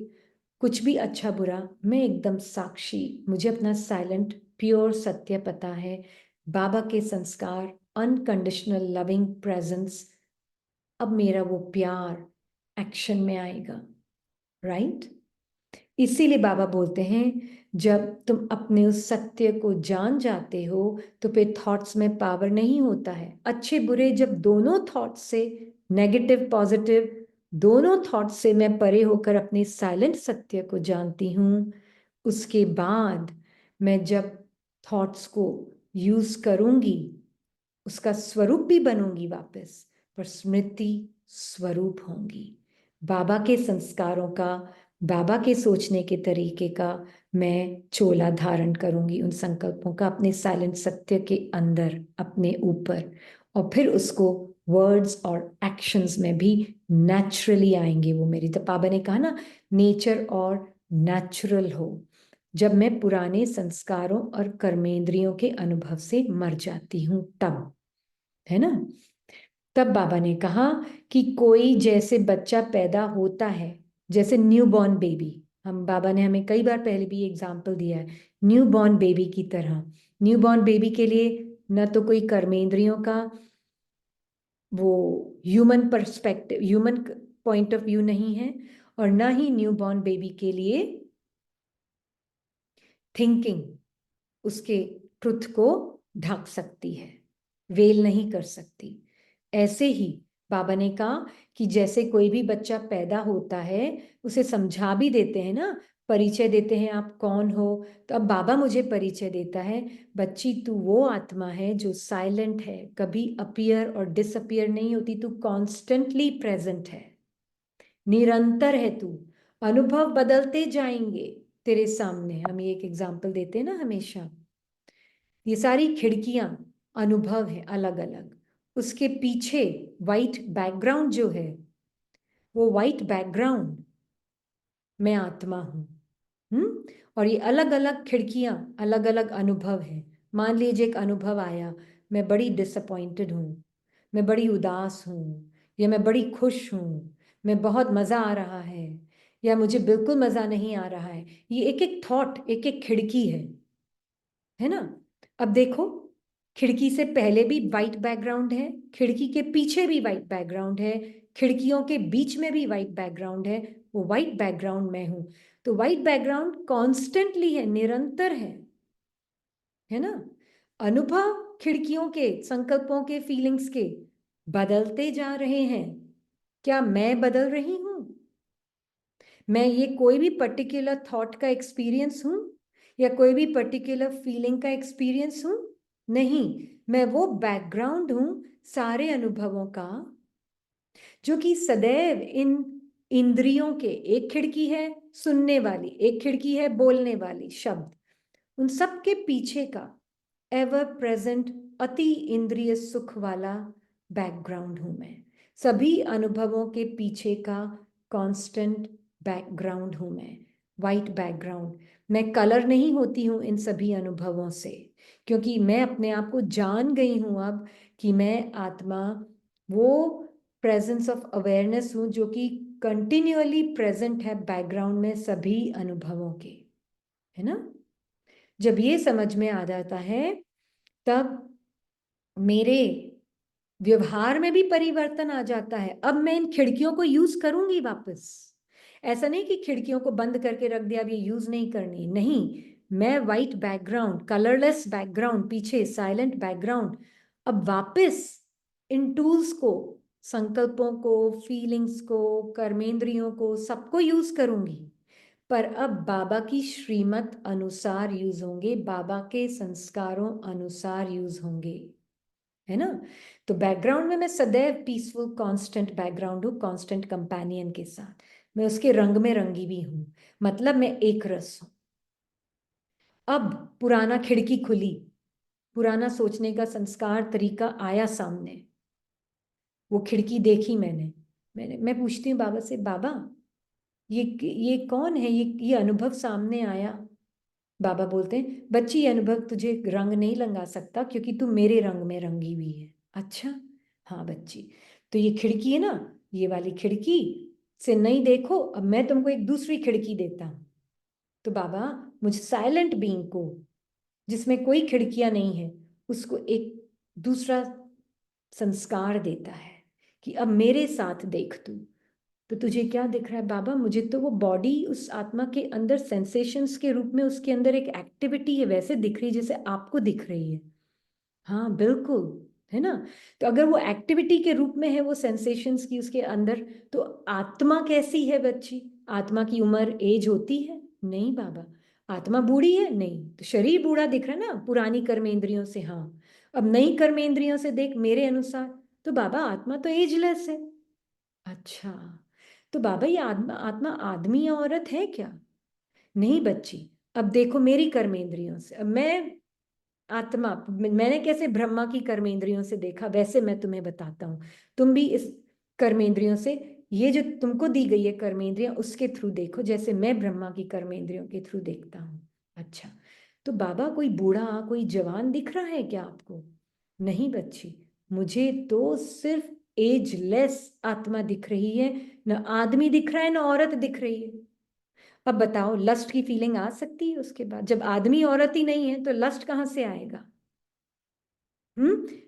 कुछ भी अच्छा बुरा, मैं एकदम साक्षी, मुझे अपना साइलेंट प्योर सत्य पता है। बाबा के संस्कार, अनकंडीशनल लविंग प्रेजेंस, अब मेरा वो प्यार एक्शन में आएगा, राइट। इसीलिए बाबा बोलते हैं, जब तुम अपने उस सत्य को जान जाते हो तो फिर थॉट्स में पावर नहीं होता है। अच्छे बुरे जब दोनों थॉट्स से, नेगेटिव पॉजिटिव दोनों थॉट्स से मैं परे होकर अपने साइलेंट सत्य को जानती हूँ, उसके बाद मैं जब थॉट्स को यूज करूंगी, उसका स्वरूप भी बनूंगी वापस, पर स्मृति स्वरूप होंगी। बाबा के संस्कारों का, बाबा के सोचने के तरीके का मैं चोला धारण करूंगी, उन संकल्पों का अपने साइलेंट सत्य के अंदर, अपने ऊपर, और फिर उसको वर्ड्स और एक्शंस में भी नेचुरली आएंगे वो मेरी। तो बाबा ने कहा ना, नेचर और नेचुरल हो। जब मैं पुराने संस्कारों और कर्मेंद्रियों के अनुभव से मर जाती हूं तब, है ना। तब बाबा ने कहा कि कोई जैसे बच्चा पैदा होता है, जैसे न्यू बॉर्न बेबी, हम बाबा ने हमें कई बार पहले भी एग्जाम्पल दिया है, न्यू बॉर्न बेबी की तरह। न्यू बॉर्न बेबी के लिए न तो कोई कर्मेंद्रियों का वो human perspective, human point of view नहीं है, और ना ही न्यू बॉर्न बेबी के लिए थिंकिंग उसके ट्रुथ को ढक सकती है। वेल नहीं कर सकती। ऐसे ही बाबा ने कहा कि जैसे कोई भी बच्चा पैदा होता है उसे समझा भी देते हैं ना, परिचय देते हैं, आप कौन हो, तो अब बाबा मुझे परिचय देता है, बच्ची तू वो आत्मा है जो साइलेंट है, कभी अपीयर और डिसअपीयर नहीं होती, तू कॉन्स्टेंटली प्रेजेंट है, निरंतर है तू, अनुभव बदलते जाएंगे तेरे सामने। हम ये एक एग्जाम्पल देते हैं ना हमेशा, ये सारी खिड़कियां अनुभव है अलग अलग, उसके पीछे वाइट बैकग्राउंड जो है, वो वाइट बैकग्राउंड मैं आत्मा हूं। और ये अलग अलग खिड़कियां अलग अलग अनुभव है। मान लीजिए एक अनुभव आया, मैं बड़ी डिसअपॉइंटेड हूं, मैं बड़ी उदास हूं, या मैं बड़ी खुश हूं, मैं बहुत मजा आ रहा है, या मुझे बिल्कुल मजा नहीं आ रहा है। ये एक एक थॉट एक एक खिड़की है ना। अब देखो, खिड़की से पहले भी वाइट बैकग्राउंड है, खिड़की के पीछे भी वाइट बैकग्राउंड है, खिड़कियों के बीच में भी वाइट बैकग्राउंड है, वो वाइट बैकग्राउंड मैं हूं। तो वाइट बैकग्राउंड कॉन्स्टेंटली है, निरंतर है ना। अनुभव खिड़कियों के, संकल्पों के, फीलिंग्स के बदलते जा रहे हैं। क्या मैं बदल रही हूं? मैं ये कोई भी पर्टिकुलर थॉट का एक्सपीरियंस हूं, या कोई भी पर्टिकुलर फीलिंग का एक्सपीरियंस हूं? नहीं, मैं वो बैकग्राउंड हूं सारे अनुभवों का, जो कि सदैव इन इंद्रियों के, एक खिड़की है सुनने वाली, एक खिड़की है बोलने वाली शब्द, उन सब के पीछे का एवर प्रेजेंट अति इंद्रिय सुख वाला बैकग्राउंड हूं मैं। सभी अनुभवों के पीछे का कांस्टेंट बैकग्राउंड हूं मैं, वाइट बैकग्राउंड। मैं कलर नहीं होती हूं इन सभी अनुभवों से, क्योंकि मैं अपने आप को जान गई हूं अब कि मैं आत्मा, वो प्रेजेंस ऑफ अवेयरनेस हूं जो कि कंटिन्यूअली प्रेजेंट है बैकग्राउंड में सभी अनुभवों के, है ना। जब ये समझ में आ जाता है तब मेरे व्यवहार में भी परिवर्तन आ जाता है। अब मैं इन खिड़कियों को यूज करूंगी वापस। ऐसा नहीं कि खिड़कियों को बंद करके रख दिया, अब ये यूज नहीं करनी, नहीं। मैं वाइट बैकग्राउंड, कलरलेस बैकग्राउंड, पीछे साइलेंट बैकग्राउंड, अब वापस इन टूल्स को, संकल्पों को, फीलिंग्स को, कर्मेंद्रियों को, सबको यूज करूंगी, पर अब बाबा की श्रीमत अनुसार यूज होंगे, बाबा के संस्कारों अनुसार यूज होंगे, है ना। तो बैकग्राउंड में मैं सदैव पीसफुल कांस्टेंट बैकग्राउंड हूँ, कांस्टेंट कंपेनियन के साथ, मैं उसके रंग में रंगी भी हूँ, मतलब मैं एक रस हूँ। अब पुराना खिड़की खुली, पुराना सोचने का संस्कार तरीका आया सामने, वो खिड़की देखी मैं पूछती हूँ बाबा से, बाबा ये कौन है, ये अनुभव सामने आया। बाबा बोलते हैं, बच्ची ये अनुभव तुझे रंग नहीं लगा सकता क्योंकि तू मेरे रंग में रंगी हुई है। अच्छा, हाँ बच्ची, तो ये खिड़की है ना, ये वाली खिड़की से नहीं देखो, अब मैं तुमको एक दूसरी खिड़की देता हूं। तो बाबा मुझे साइलेंट बीइंग को, जिसमें कोई खिड़कियां नहीं है, उसको एक दूसरा संस्कार देता है कि अब मेरे साथ देख तू। तो तुझे क्या दिख रहा है बाबा? मुझे तो वो बॉडी उस आत्मा के अंदर सेंसेशंस के रूप में, उसके अंदर एक एक्टिविटी है वैसे दिख रही जैसे आपको दिख रही है। हाँ बिल्कुल, है ना। तो अगर वो एक्टिविटी के रूप में है वो सेंसेशंस की उसके अंदर, तो आत्मा कैसी है बच्ची? आत्मा की उम्र, एज होती है? नहीं बाबा। आत्मा बूढ़ी है? नहीं। तो शरीर बूढ़ा दिख रहा है ना पुरानी कर्मेंद्रियों से, हाँ। अब नई कर्मेंद्रियों से देख मेरे अनुसार, तो बाबा आत्मा तो एजलेस है। अच्छा, तो बाबा ये आत्मा, आत्मा आदमी या औरत है क्या? नहीं बच्ची, अब देखो मेरी कर्मेंद्रियों से, अब मैं आत्मा, मैंने कैसे ब्रह्मा की कर्मेंद्रियों से देखा वैसे मैं तुम्हें बताता हूँ। तुम भी इस कर्मेंद्रियों से, ये जो तुमको दी गई है कर्मेंद्रियां, उसके थ्रू देखो जैसे मैं ब्रह्मा की कर्मेंद्रियों के थ्रू देखता हूँ। अच्छा, तो बाबा कोई बूढ़ा कोई जवान दिख रहा है क्या आपको? नहीं बच्ची, मुझे तो सिर्फ एजलेस आत्मा दिख रही है, न आदमी दिख रहा है न औरत दिख रही है। अब बताओ, लस्ट की फीलिंग आ सकती है उसके बाद? जब आदमी औरत ही नहीं है तो लस्ट कहां से आएगा?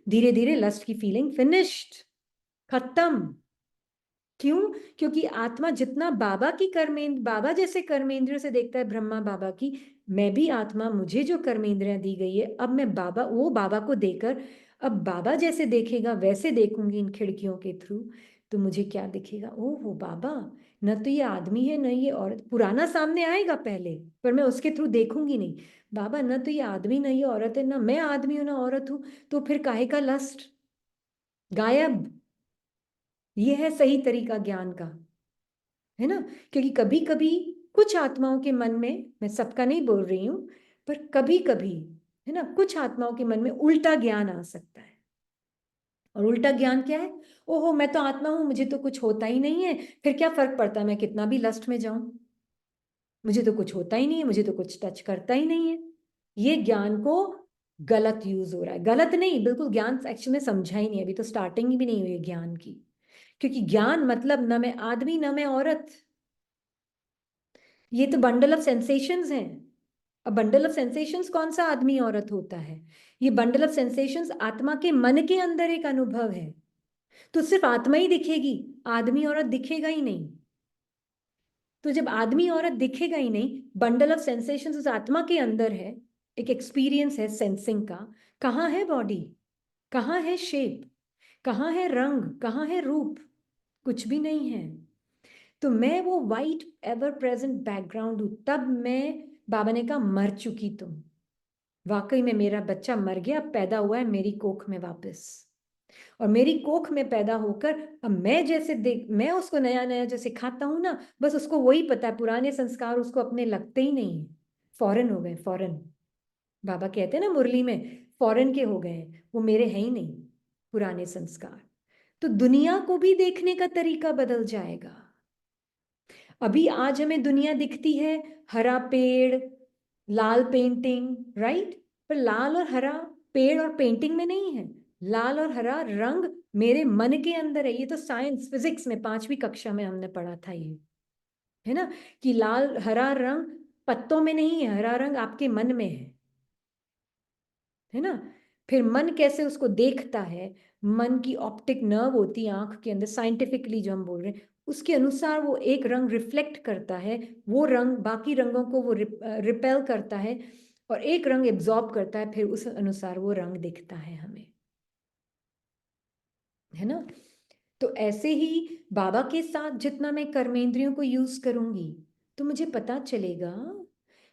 धीरे धीरे लस्ट की फीलिंग फिनिश्ड, खत्म। क्यों? क्योंकि आत्मा जितना बाबा की कर्मेंद्र, बाबा जैसे कर्मेंद्रियों से देखता है ब्रह्मा बाबा की, मैं भी आत्मा, मुझे जो कर्मेंद्रियां दी गई है, अब मैं बाबा, वो बाबा को देकर अब बाबा जैसे देखेगा वैसे देखूंगी इन खिड़कियों के थ्रू, तो मुझे क्या दिखेगा? ओह वो बाबा, न तो ये आदमी है न ये औरत। पुराना सामने आएगा पहले, पर मैं उसके थ्रू देखूंगी नहीं। बाबा न तो ये आदमी न ये औरत है, ना मैं आदमी हूं ना औरत हूं, तो फिर काहे का लस्ट? गायब। ये है सही तरीका ज्ञान का, है ना? क्योंकि कभी कभी कुछ आत्माओं के मन में, मैं सबका नहीं बोल रही हूं, पर कभी कभी, है ना, कुछ आत्माओं के मन में उल्टा ज्ञान आ सकता है। और उल्टा ज्ञान क्या है? ओहो मैं तो आत्मा हूं, मुझे तो कुछ होता ही नहीं है, फिर क्या फर्क पड़ता है मैं कितना भी लस्ट में जाऊं, मुझे तो कुछ होता ही नहीं है, मुझे तो कुछ टच करता ही नहीं है। ये ज्ञान को गलत यूज हो रहा है। गलत नहीं, बिल्कुल ज्ञान एक्चुअली में समझा ही नहीं, अभी तो स्टार्टिंग भी नहीं हुई है ज्ञान की। क्योंकि ज्ञान मतलब न मैं आदमी न मैं औरत, ये तो बंडल ऑफ सेंसेशंस हैं। अब बंडल ऑफ सेंसेशंस कौन सा आदमी औरत होता है? ये बंडल ऑफ सेंसेशंस आत्मा के मन के अंदर एक अनुभव है। तो सिर्फ आत्मा ही दिखेगी, आदमी औरत दिखेगा ही नहीं। तो जब आदमी औरत दिखेगा ही नहीं, बंडल ऑफ सेंसेशंस उस आत्मा के अंदर है, एक एक्सपीरियंस है सेंसिंग का। कहाँ है बॉडी, कहाँ है शेप, कहाँ है रंग, कहाँ है रूप? कुछ भी नहीं है। तो मैं वो वाइट एवर प्रेजेंट बैकग्राउंड हूं। तब मैं, बाबा ने कहा, मर चुकी तुम। वाकई में मेरा बच्चा मर गया, पैदा हुआ है मेरी कोख में वापस। और मेरी कोख में पैदा होकर अब मैं जैसे देख, मैं उसको नया नया जो सिखाता हूं ना, बस उसको वही पता है, पुराने संस्कार उसको अपने लगते ही नहीं है, फॉरेन हो गए, फॉरेन। बाबा कहते हैं ना मुरली में, फॉरेन के हो गए हैं, वो मेरे हैं ही नहीं पुराने संस्कार। तो दुनिया को भी देखने का तरीका बदल जाएगा। अभी आज हमें दुनिया दिखती है, हरा पेड़, लाल पेंटिंग, राइट? पर लाल और हरा पेड़ और पेंटिंग में नहीं है। लाल और हरा रंग मेरे मन के अंदर है। ये तो साइंस फिजिक्स में 5वीं कक्षा में हमने पढ़ा था ये, है ना? कि लाल हरा रंग पत्तों में नहीं है, हरा रंग आपके मन में है ना? फिर मन कैसे उसको देखता है? मन की ऑप्टिक नर्व होती है आंख के अंदर, साइंटिफिकली जो हम बोल रहे हैं, उसके अनुसार वो एक रंग रिफ्लेक्ट करता है, वो रंग बाकी रंगों को वो रिपेल करता है, और एक रंग एब्जॉर्ब करता है, फिर उस अनुसार वो रंग दिखता है हमें, है ना? तो ऐसे ही बाबा के साथ जितना मैं कर्मेंद्रियों को यूज करूंगी, तो मुझे पता चलेगा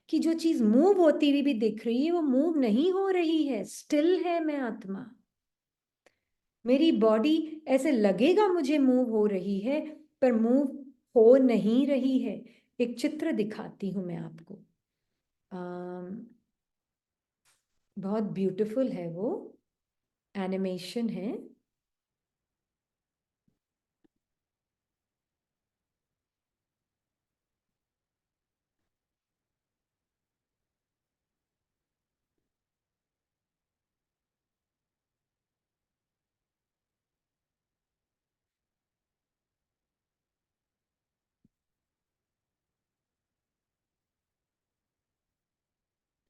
कि जो चीज मूव होती हुई भी दिख रही है वो मूव नहीं हो रही है, स्टिल है मैं आत्मा। मेरी बॉडी ऐसे लगेगा मुझे मूव हो रही है, पर मूव हो नहीं रही है। एक चित्र दिखाती हूं मैं आपको, बहुत ब्यूटीफुल है वो, एनिमेशन है।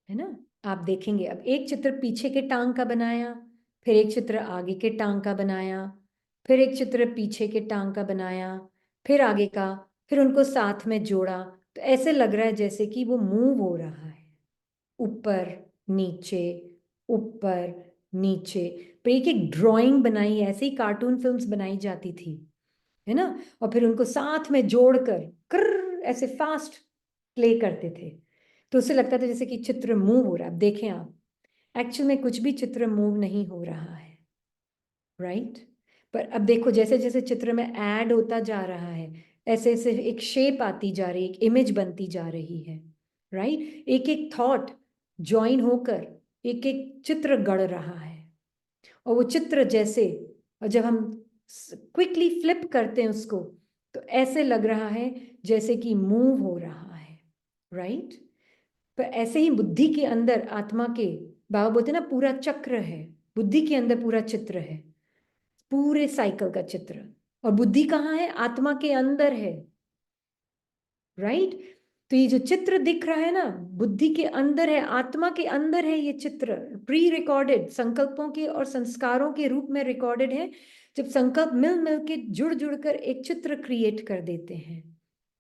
है ना? आप देखेंगे, अब एक चित्र पीछे के टांग का बनाया, फिर एक चित्र आगे के टांग का बनाया, फिर एक चित्र पीछे के टांग का बनाया, फिर आगे का, फिर उनको साथ में जोड़ा, तो ऐसे लग रहा है जैसे कि वो मूव हो रहा है, ऊपर नीचे, ऊपर नीचे। पर एक एक ड्राइंग बनाई, ऐसे ही कार्टून फिल्म्स बनाई जाती थी, है ना? और फिर उनको साथ में जोड़कर कर ऐसे फास्ट प्ले करते थे, तो उससे लगता था जैसे कि चित्र मूव हो रहा है। अब देखें आप, एक्चुअल में कुछ भी चित्र मूव नहीं हो रहा है, राइट? पर अब देखो, जैसे जैसे चित्र में ऐड होता जा रहा है, ऐसे ऐसे एक शेप आती जा रही है, एक इमेज बनती जा रही है, राइट? एक एक थॉट ज्वाइन होकर एक एक चित्र गढ़ रहा है। और वो चित्र जैसे, और जब हम क्विकली फ्लिप करते हैं उसको, तो ऐसे लग रहा है जैसे कि मूव हो रहा है, राइट? पर ऐसे ही बुद्धि के अंदर आत्मा के, बाबा बोलते ना पूरा चक्र है, बुद्धि के अंदर पूरा चित्र है, पूरे साइकिल का चित्र। और बुद्धि कहाँ है? आत्मा के अंदर है, राइट? तो ये जो चित्र दिख रहा है ना, बुद्धि के अंदर है, आत्मा के अंदर है। ये चित्र प्री रिकॉर्डेड संकल्पों के और संस्कारों के रूप में रिकॉर्डेड है। जब संकल्प मिल मिल के जुड़ जुड़ कर एक चित्र क्रिएट कर देते हैं,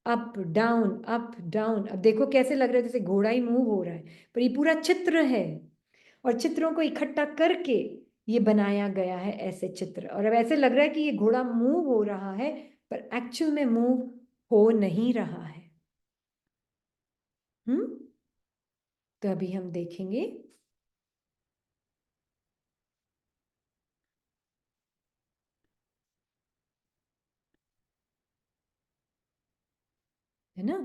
अप डाउन अप डाउन। अब देखो कैसे लग रहा है जैसे घोड़ा ही मूव हो रहा है, पर ये पूरा चित्र है। और चित्रों को इकट्ठा करके ये बनाया गया है ऐसे चित्र, और अब ऐसे लग रहा है कि ये घोड़ा मूव हो रहा है, पर एक्चुअल में मूव हो नहीं रहा है। तो अभी हम देखेंगे। है ना?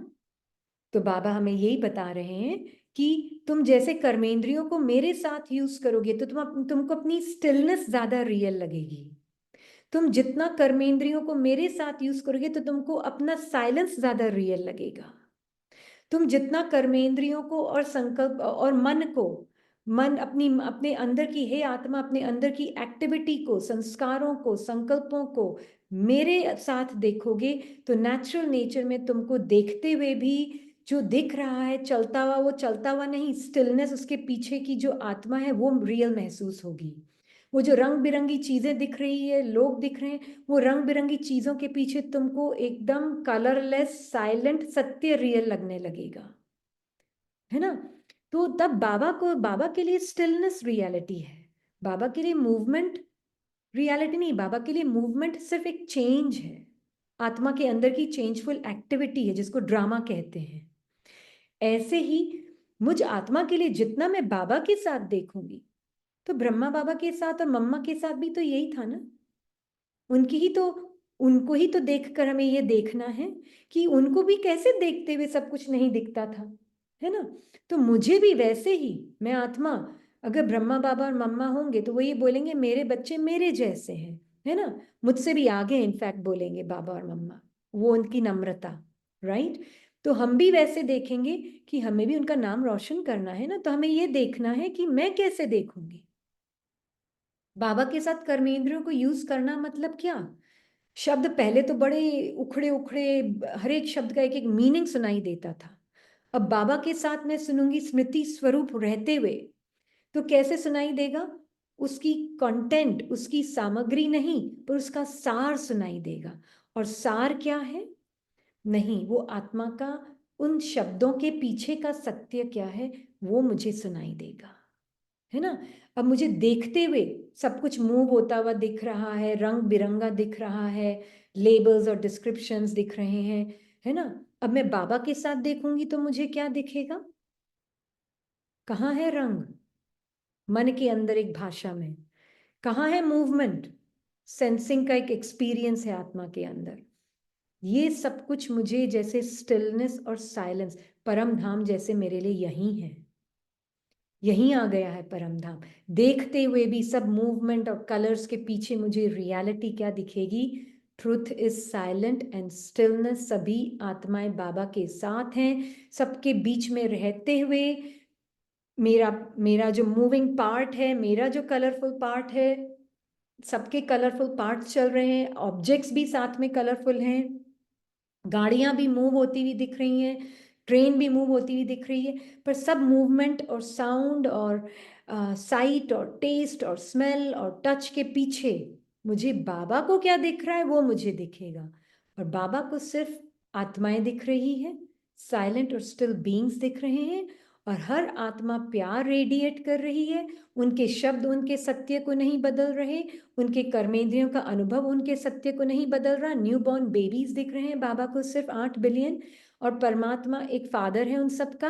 तो बाबा हमें यही बता रहे हैं कि तुम जैसे कर्मेंद्रियों को मेरे साथ यूज करोगे तो तुमको अपनी स्टिलनेस ज्यादा रियल लगेगी। तुम जितना कर्मेंद्रियों को मेरे साथ यूज करोगे तो तुमको अपना साइलेंस ज्यादा रियल लगेगा। तुम जितना कर्मेंद्रियों को और संकल्प और मन को, मन अपने अंदर की, हे आत्मा, अपने अंदर की एक्टिविटी को, संस्कारों को, संकल्पों को मेरे साथ देखोगे तो नेचुरल नेचर में तुमको देखते हुए भी जो दिख रहा है चलता हुआ, वो चलता हुआ नहीं, स्टिलनेस, उसके पीछे की जो आत्मा है वो रियल महसूस होगी। वो जो रंग बिरंगी चीजें दिख रही है, लोग दिख रहे हैं, वो रंग बिरंगी चीजों के पीछे तुमको एकदम कलरलेस साइलेंट सत्य रियल लगने लगेगा। है ना? तो तब बाबा के लिए स्टिलनेस रियलिटी है। बाबा के लिए मूवमेंट रियलिटी नहीं, बाबा के लिए मूवमेंट सिर्फ एक चेंज है, आत्मा के अंदर की चेंजफुल एक्टिविटी है जिसको ड्रामा कहते हैं। ऐसे ही मुझ आत्मा के लिए जितना मैं बाबा के साथ देखूंगी, तो ब्रह्मा बाबा के साथ और मम्मा के साथ भी तो यही था ना। उनकी ही तो उनको ही तो देखकर हमें ये देखना है कि उनको भी कैसे देखते हुए सब कुछ नहीं दिखता था। है ना? तो मुझे भी वैसे ही, मैं आत्मा, अगर ब्रह्मा बाबा और मम्मा होंगे तो वो ये बोलेंगे मेरे बच्चे मेरे जैसे हैं। है ना? मुझसे भी आगे इनफैक्ट बोलेंगे बाबा और मम्मा, वो उनकी नम्रता। राइट? तो हम भी वैसे देखेंगे कि हमें भी उनका नाम रोशन करना है ना, तो हमें ये देखना है कि मैं कैसे देखूंगी। बाबा के साथ कर्मेंद्रियों को यूज करना मतलब क्या? शब्द पहले तो बड़े उखड़े उखड़े, हर एक शब्द का एक एक मीनिंग सुनाई देता था। अब बाबा के साथ मैं सुनूंगी स्मृति स्वरूप रहते हुए, तो कैसे सुनाई देगा? उसकी कंटेंट, उसकी सामग्री नहीं, पर उसका सार सुनाई देगा। और सार क्या है? नहीं, वो आत्मा का, उन शब्दों के पीछे का सत्य क्या है, वो मुझे सुनाई देगा। है ना? अब मुझे देखते हुए सब कुछ मूव होता हुआ दिख रहा है, रंग बिरंगा दिख रहा है, लेबल्स और डिस्क्रिप्शंस दिख रहे हैं। है ना? अब मैं बाबा के साथ देखूंगी तो मुझे क्या दिखेगा? कहाँ है रंग? मन के अंदर एक भाषा में। कहाँ है मूवमेंट? सेंसिंग का एक एक्सपीरियंस है आत्मा के अंदर। ये सब कुछ मुझे जैसे स्टिलनेस और साइलेंस, परम धाम जैसे मेरे लिए यही है। यहीं आ गया है परम धाम। देखते हुए भी सब मूवमेंट और कलर्स के पीछे मुझे रियलिटी क्या दिखेगी? Truth is silent and stillness. सभी आत्माएं बाबा के साथ हैं, सबके बीच में रहते हुए मेरा मेरा जो मूविंग पार्ट है, मेरा जो कलरफुल पार्ट है, सबके कलरफुल पार्ट्स चल रहे हैं, ऑब्जेक्ट्स भी साथ में कलरफुल हैं, गाड़ियां भी मूव होती हुई दिख रही हैं, ट्रेन भी मूव होती हुई दिख रही है, पर सब मूवमेंट और साउंड और साइट और टेस्ट और स्मेल और टच के पीछे मुझे बाबा को क्या दिख रहा है वो मुझे दिखेगा। और बाबा को सिर्फ आत्माएं दिख रही है, साइलेंट और स्टिल बीइंग्स दिख रहे हैं, और हर आत्मा प्यार रेडिएट कर रही है। उनके शब्द उनके सत्य को नहीं बदल रहे, उनके कर्मेंद्रियों का अनुभव उनके सत्य को नहीं बदल रहा। न्यूबॉर्न बेबीज दिख रहे हैं बाबा को सिर्फ 8 बिलियन, और परमात्मा एक फादर है उन सबका।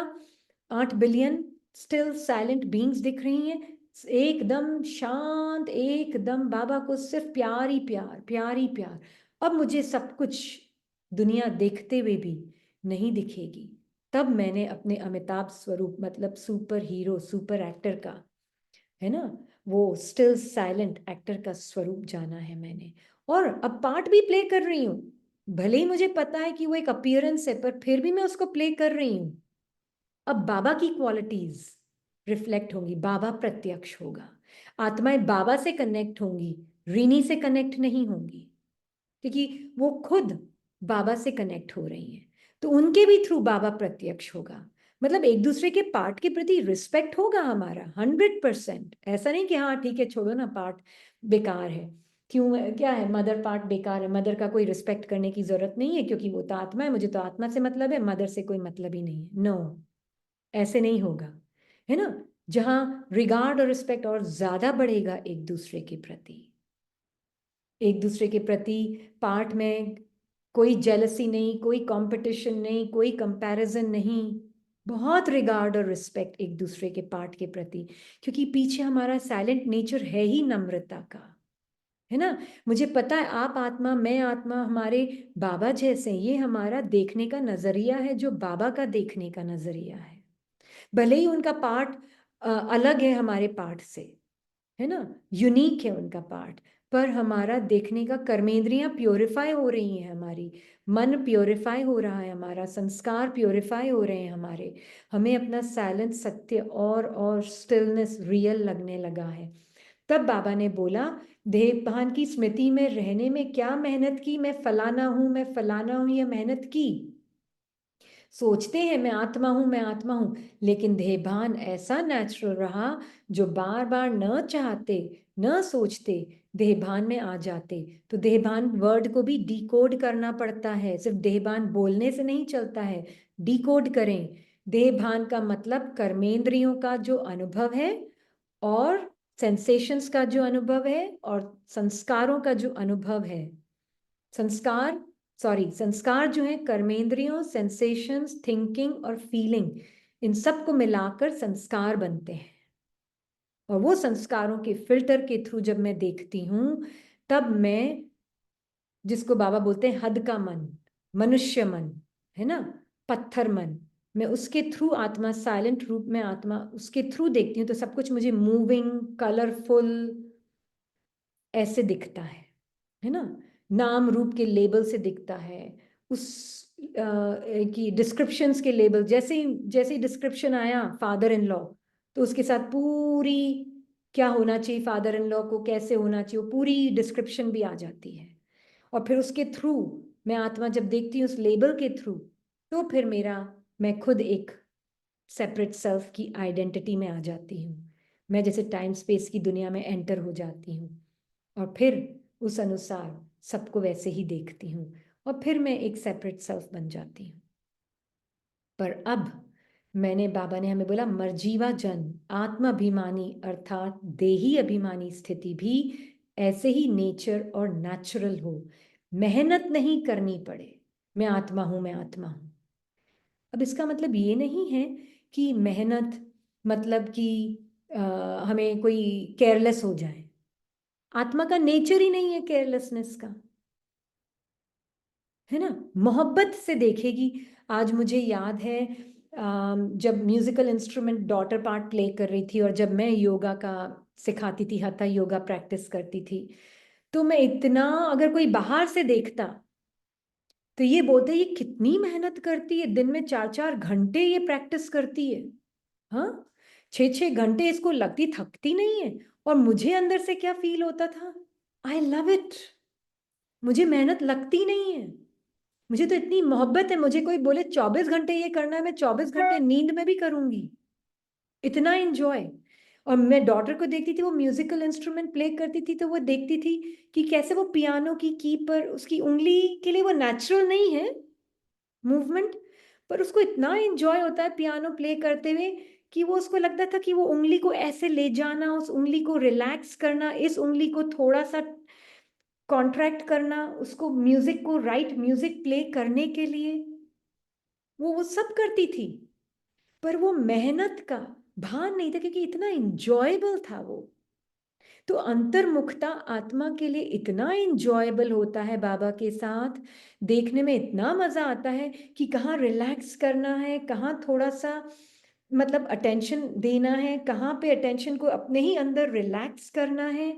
8 बिलियन स्टिल साइलेंट बीइंग्स दिख रही हैं, एकदम शांत, एकदम बाबा को सिर्फ प्यार ही प्यार, प्यार ही प्यार। अब मुझे सब कुछ दुनिया देखते हुए भी नहीं दिखेगी। तब मैंने अपने अमिताभ स्वरूप, मतलब सुपर हीरो, सुपर एक्टर का, है ना, वो स्टिल साइलेंट एक्टर का स्वरूप जाना है मैंने। और अब पार्ट भी प्ले कर रही हूँ, भले ही मुझे पता है कि वो एक अपीयरेंस है, पर फिर भी मैं उसको प्ले कर रही हूँ। अब बाबा की क्वालिटीज रिफ्लेक्ट होंगी, बाबा प्रत्यक्ष होगा, आत्माएं बाबा से कनेक्ट होंगी, रीनी से कनेक्ट नहीं होंगी, क्योंकि वो खुद बाबा से कनेक्ट हो रही हैं। तो उनके भी थ्रू बाबा प्रत्यक्ष होगा। मतलब एक दूसरे के पार्ट के प्रति रिस्पेक्ट होगा हमारा 100%। ऐसा नहीं कि हाँ ठीक है छोड़ो ना, पार्ट बेकार है, क्यों, क्या है, मदर पार्ट बेकार है, मदर का कोई रिस्पेक्ट करने की जरूरत नहीं है क्योंकि वो तो आत्मा है, मुझे तो आत्मा से मतलब है, मदर से कोई मतलब ही नहीं है। नो, ऐसे नहीं होगा। है ना? जहां रिगार्ड और रिस्पेक्ट और ज्यादा बढ़ेगा एक दूसरे के प्रति। एक दूसरे के प्रति पाठ में कोई जेलसी नहीं, कोई कंपटीशन नहीं, कोई कंपैरिजन नहीं, बहुत रिगार्ड और रिस्पेक्ट एक दूसरे के पाठ के प्रति, क्योंकि पीछे हमारा साइलेंट नेचर है ही नम्रता का, है ना। मुझे पता है आप आत्मा, मैं आत्मा, हमारे बाबा जैसे, ये हमारा देखने का नजरिया है जो बाबा का देखने का नजरिया है। भले ही उनका पाठ अलग है हमारे पाठ से, है ना, यूनिक है उनका पार्ट, पर हमारा देखने का कर्मेंद्रियां प्योरीफाई हो रही हैं, हमारी मन प्योरीफाई हो रहा है, हमारा संस्कार प्योरीफाई हो रहे हैं हमारे, हमें अपना साइलेंस सत्य और स्टिलनेस रियल लगने लगा है। तब बाबा ने बोला, देवभान की स्मृति में रहने में क्या मेहनत की, मैं फलाना हूं, मैं फलाना हूं, यह मेहनत की। सोचते हैं मैं आत्मा हूं, मैं आत्मा हूं, लेकिन देहभान ऐसा नेचुरल रहा जो बार बार न चाहते न सोचते देहभान में आ जाते। तो देहभान वर्ड को भी डिकोड करना पड़ता है, सिर्फ देहभान बोलने से नहीं चलता है, डिकोड करें। देहभान का मतलब कर्मेंद्रियों का जो अनुभव है और सेंसेशंस का जो अनुभव है और संस्कारों का जो अनुभव है। संस्कार जो है कर्मेंद्रियों, सेंसेशंस, थिंकिंग और फीलिंग, इन सब को मिलाकर संस्कार बनते हैं। और वो संस्कारों के फिल्टर के थ्रू जब मैं देखती हूं, तब मैं, जिसको बाबा बोलते हैं हद का मन, मनुष्य मन, है ना, पत्थर मन, मैं उसके थ्रू आत्मा, साइलेंट रूप में आत्मा, उसके थ्रू देखती हूँ तो सब कुछ मुझे मूविंग, कलरफुल ऐसे दिखता है ना। नाम रूप के लेबल से दिखता है, उस की डिस्क्रिप्शंस के लेबल, जैसे ही डिस्क्रिप्शन आया फादर इन लॉ, तो उसके साथ पूरी क्या होना चाहिए फादर इन लॉ को, कैसे होना चाहिए, वो पूरी डिस्क्रिप्शन भी आ जाती है। और फिर उसके थ्रू मैं आत्मा जब देखती हूँ उस लेबल के थ्रू, तो फिर मैं खुद एक सेपरेट सेल्फ की आइडेंटिटी में आ जाती हूँ। मैं जैसे टाइम स्पेस की दुनिया में एंटर हो जाती हूँ और फिर उस अनुसार सबको वैसे ही देखती हूँ और फिर मैं एक सेपरेट सेल्फ बन जाती हूँ। पर अब बाबा ने हमें बोला, मर्जीवा जन आत्माभिमानी अर्थात देही अभिमानी स्थिति भी ऐसे ही नेचर और नेचुरल हो, मेहनत नहीं करनी पड़े, मैं आत्मा हूं, मैं आत्मा हूं। अब इसका मतलब ये नहीं है कि मेहनत मतलब कि हमें कोई केयरलेस हो जाए। आत्मा का नेचर ही नहीं है केयरलेसनेस का, है ना। मोहब्बत से देखेगी। आज मुझे याद है जब musical instrument daughter part play कर रही थी और जब मैं योगा का सिखाती थी, हथा योगा प्रैक्टिस करती थी, तो मैं इतना, अगर कोई बाहर से देखता तो ये बोलते ये कितनी मेहनत करती है, दिन में 4-4 घंटे ये प्रैक्टिस करती है, हाँ, 6-6 घंटे इसको लगती, थकती नहीं है। और मुझे अंदर से क्या फील होता था, आई लव इट, मुझे मेहनत लगती नहीं है, मुझे तो इतनी मोहब्बत है, मुझे कोई बोले 24 घंटे ये करना है, मैं 24 घंटे नींद में भी करूंगी, इतना एंजॉय। और मैं डॉटर को देखती थी, वो म्यूजिकल इंस्ट्रूमेंट प्ले करती थी, तो वो देखती थी कि कैसे वो पियानो की पर उसकी उंगली के लिए वो नेचुरल नहीं है मूवमेंट, पर उसको इतना एंजॉय होता है पियानो प्ले करते हुए कि वो, उसको लगता था कि वो उंगली को ऐसे ले जाना, उस उंगली को रिलैक्स करना, इस उंगली को थोड़ा सा कॉन्ट्रैक्ट करना, उसको म्यूजिक को राइट म्यूजिक प्ले करने के लिए वो सब करती थी। पर वो मेहनत का भान नहीं था क्योंकि इतना इंजॉयबल था वो। तो अंतर्मुखता आत्मा के लिए इतना इंजॉयबल होता है, बाबा के साथ देखने में इतना मजा आता है कि कहाँ रिलैक्स करना है, कहाँ थोड़ा सा मतलब अटेंशन देना है, कहाँ पे अटेंशन को अपने ही अंदर रिलैक्स करना है,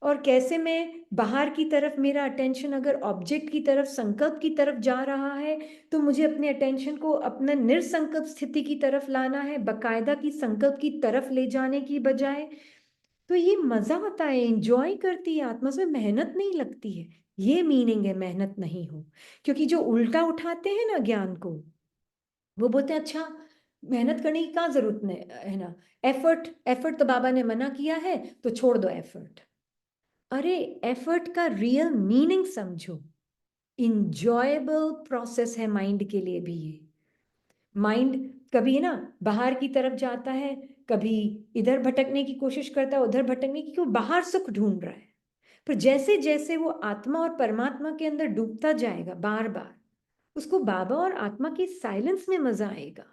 और कैसे मैं बाहर की तरफ मेरा अटेंशन अगर ऑब्जेक्ट की तरफ, संकल्प की तरफ जा रहा है, तो मुझे अपने अटेंशन को अपना निर्संकल्प स्थिति की तरफ लाना है, बकायदा की संकल्प की तरफ ले जाने की बजाय। तो ये मजा आता है, एंजॉय करती है आत्मा, से मेहनत नहीं लगती है। ये मीनिंग है मेहनत नहीं हो। क्योंकि जो उल्टा उठाते हैं ना ज्ञान को, वो बोलते हैं अच्छा मेहनत करने की क्या जरूरत है ना, एफर्ट एफर्ट तो बाबा ने मना किया है तो छोड़ दो एफर्ट। अरे एफर्ट का रियल मीनिंग समझो, इंजॉयबल प्रोसेस है माइंड के लिए भी ये। माइंड कभी ना बाहर की तरफ जाता है, कभी इधर भटकने की कोशिश करता है, उधर भटकने की, वो बाहर सुख ढूंढ रहा है। पर जैसे जैसे वो आत्मा और परमात्मा के अंदर डूबता जाएगा बार बार, उसको बाबा और आत्मा की साइलेंस में मजा आएगा,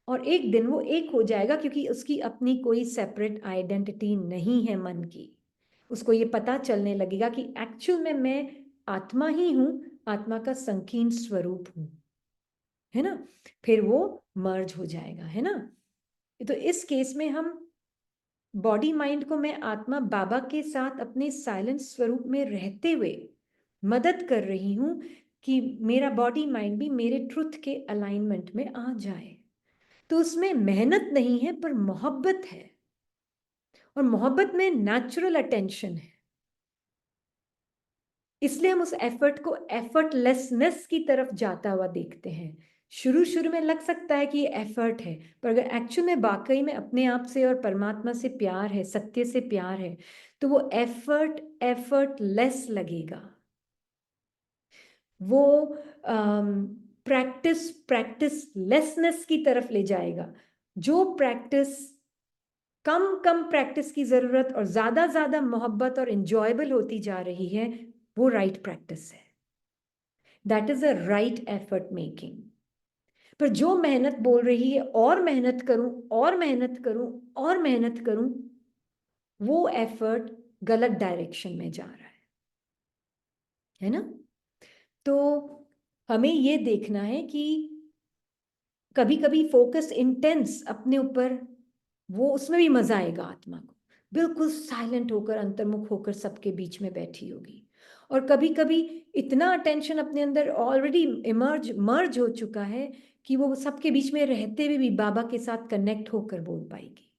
और एक दिन वो एक हो जाएगा, क्योंकि उसकी अपनी कोई सेपरेट आइडेंटिटी नहीं है मन की। उसको ये पता चलने लगेगा कि एक्चुअल में मैं आत्मा ही हूं, आत्मा का संकीर्ण स्वरूप हूं, है ना। फिर वो मर्ज हो जाएगा, है ना। तो इस केस में हम बॉडी माइंड को मैं आत्मा बाबा के साथ अपने साइलेंट स्वरूप में रहते हुए मदद कर रही हूं कि मेरा बॉडी माइंड भी मेरे ट्रुथ के अलाइनमेंट में आ जाए। तो उसमें मेहनत नहीं है, पर मोहब्बत है, और मोहब्बत में नेचुरल अटेंशन है। इसलिए हम उस एफर्ट को एफर्टलेसनेस की तरफ जाता हुआ देखते हैं। शुरू शुरू में लग सकता है कि ये एफर्ट है, पर अगर एक्चुअल में वाकई में अपने आप से और परमात्मा से प्यार है, सत्य से प्यार है, तो वो एफर्टलेस लगेगा। वो प्रैक्टिसलेसनेस की तरफ ले जाएगा। जो प्रैक्टिस, कम कम प्रैक्टिस की जरूरत और ज्यादा मोहब्बत और इंजॉयबल होती जा रही है, वो राइट प्रैक्टिस है। That is a right effort making. पर जो मेहनत बोल रही है और मेहनत करूं और मेहनत करूं और मेहनत करूं, वो एफर्ट गलत डायरेक्शन में जा रहा है ना। तो हमें ये देखना है कि कभी कभी फोकस इंटेंस अपने ऊपर, वो उसमें भी मजा आएगा आत्मा को, बिल्कुल साइलेंट होकर अंतर्मुख होकर सबके बीच में बैठी होगी। और कभी कभी इतना अटेंशन अपने अंदर ऑलरेडी मर्ज हो चुका है कि वो सबके बीच में रहते हुए भी बाबा के साथ कनेक्ट होकर बोल पाएगी।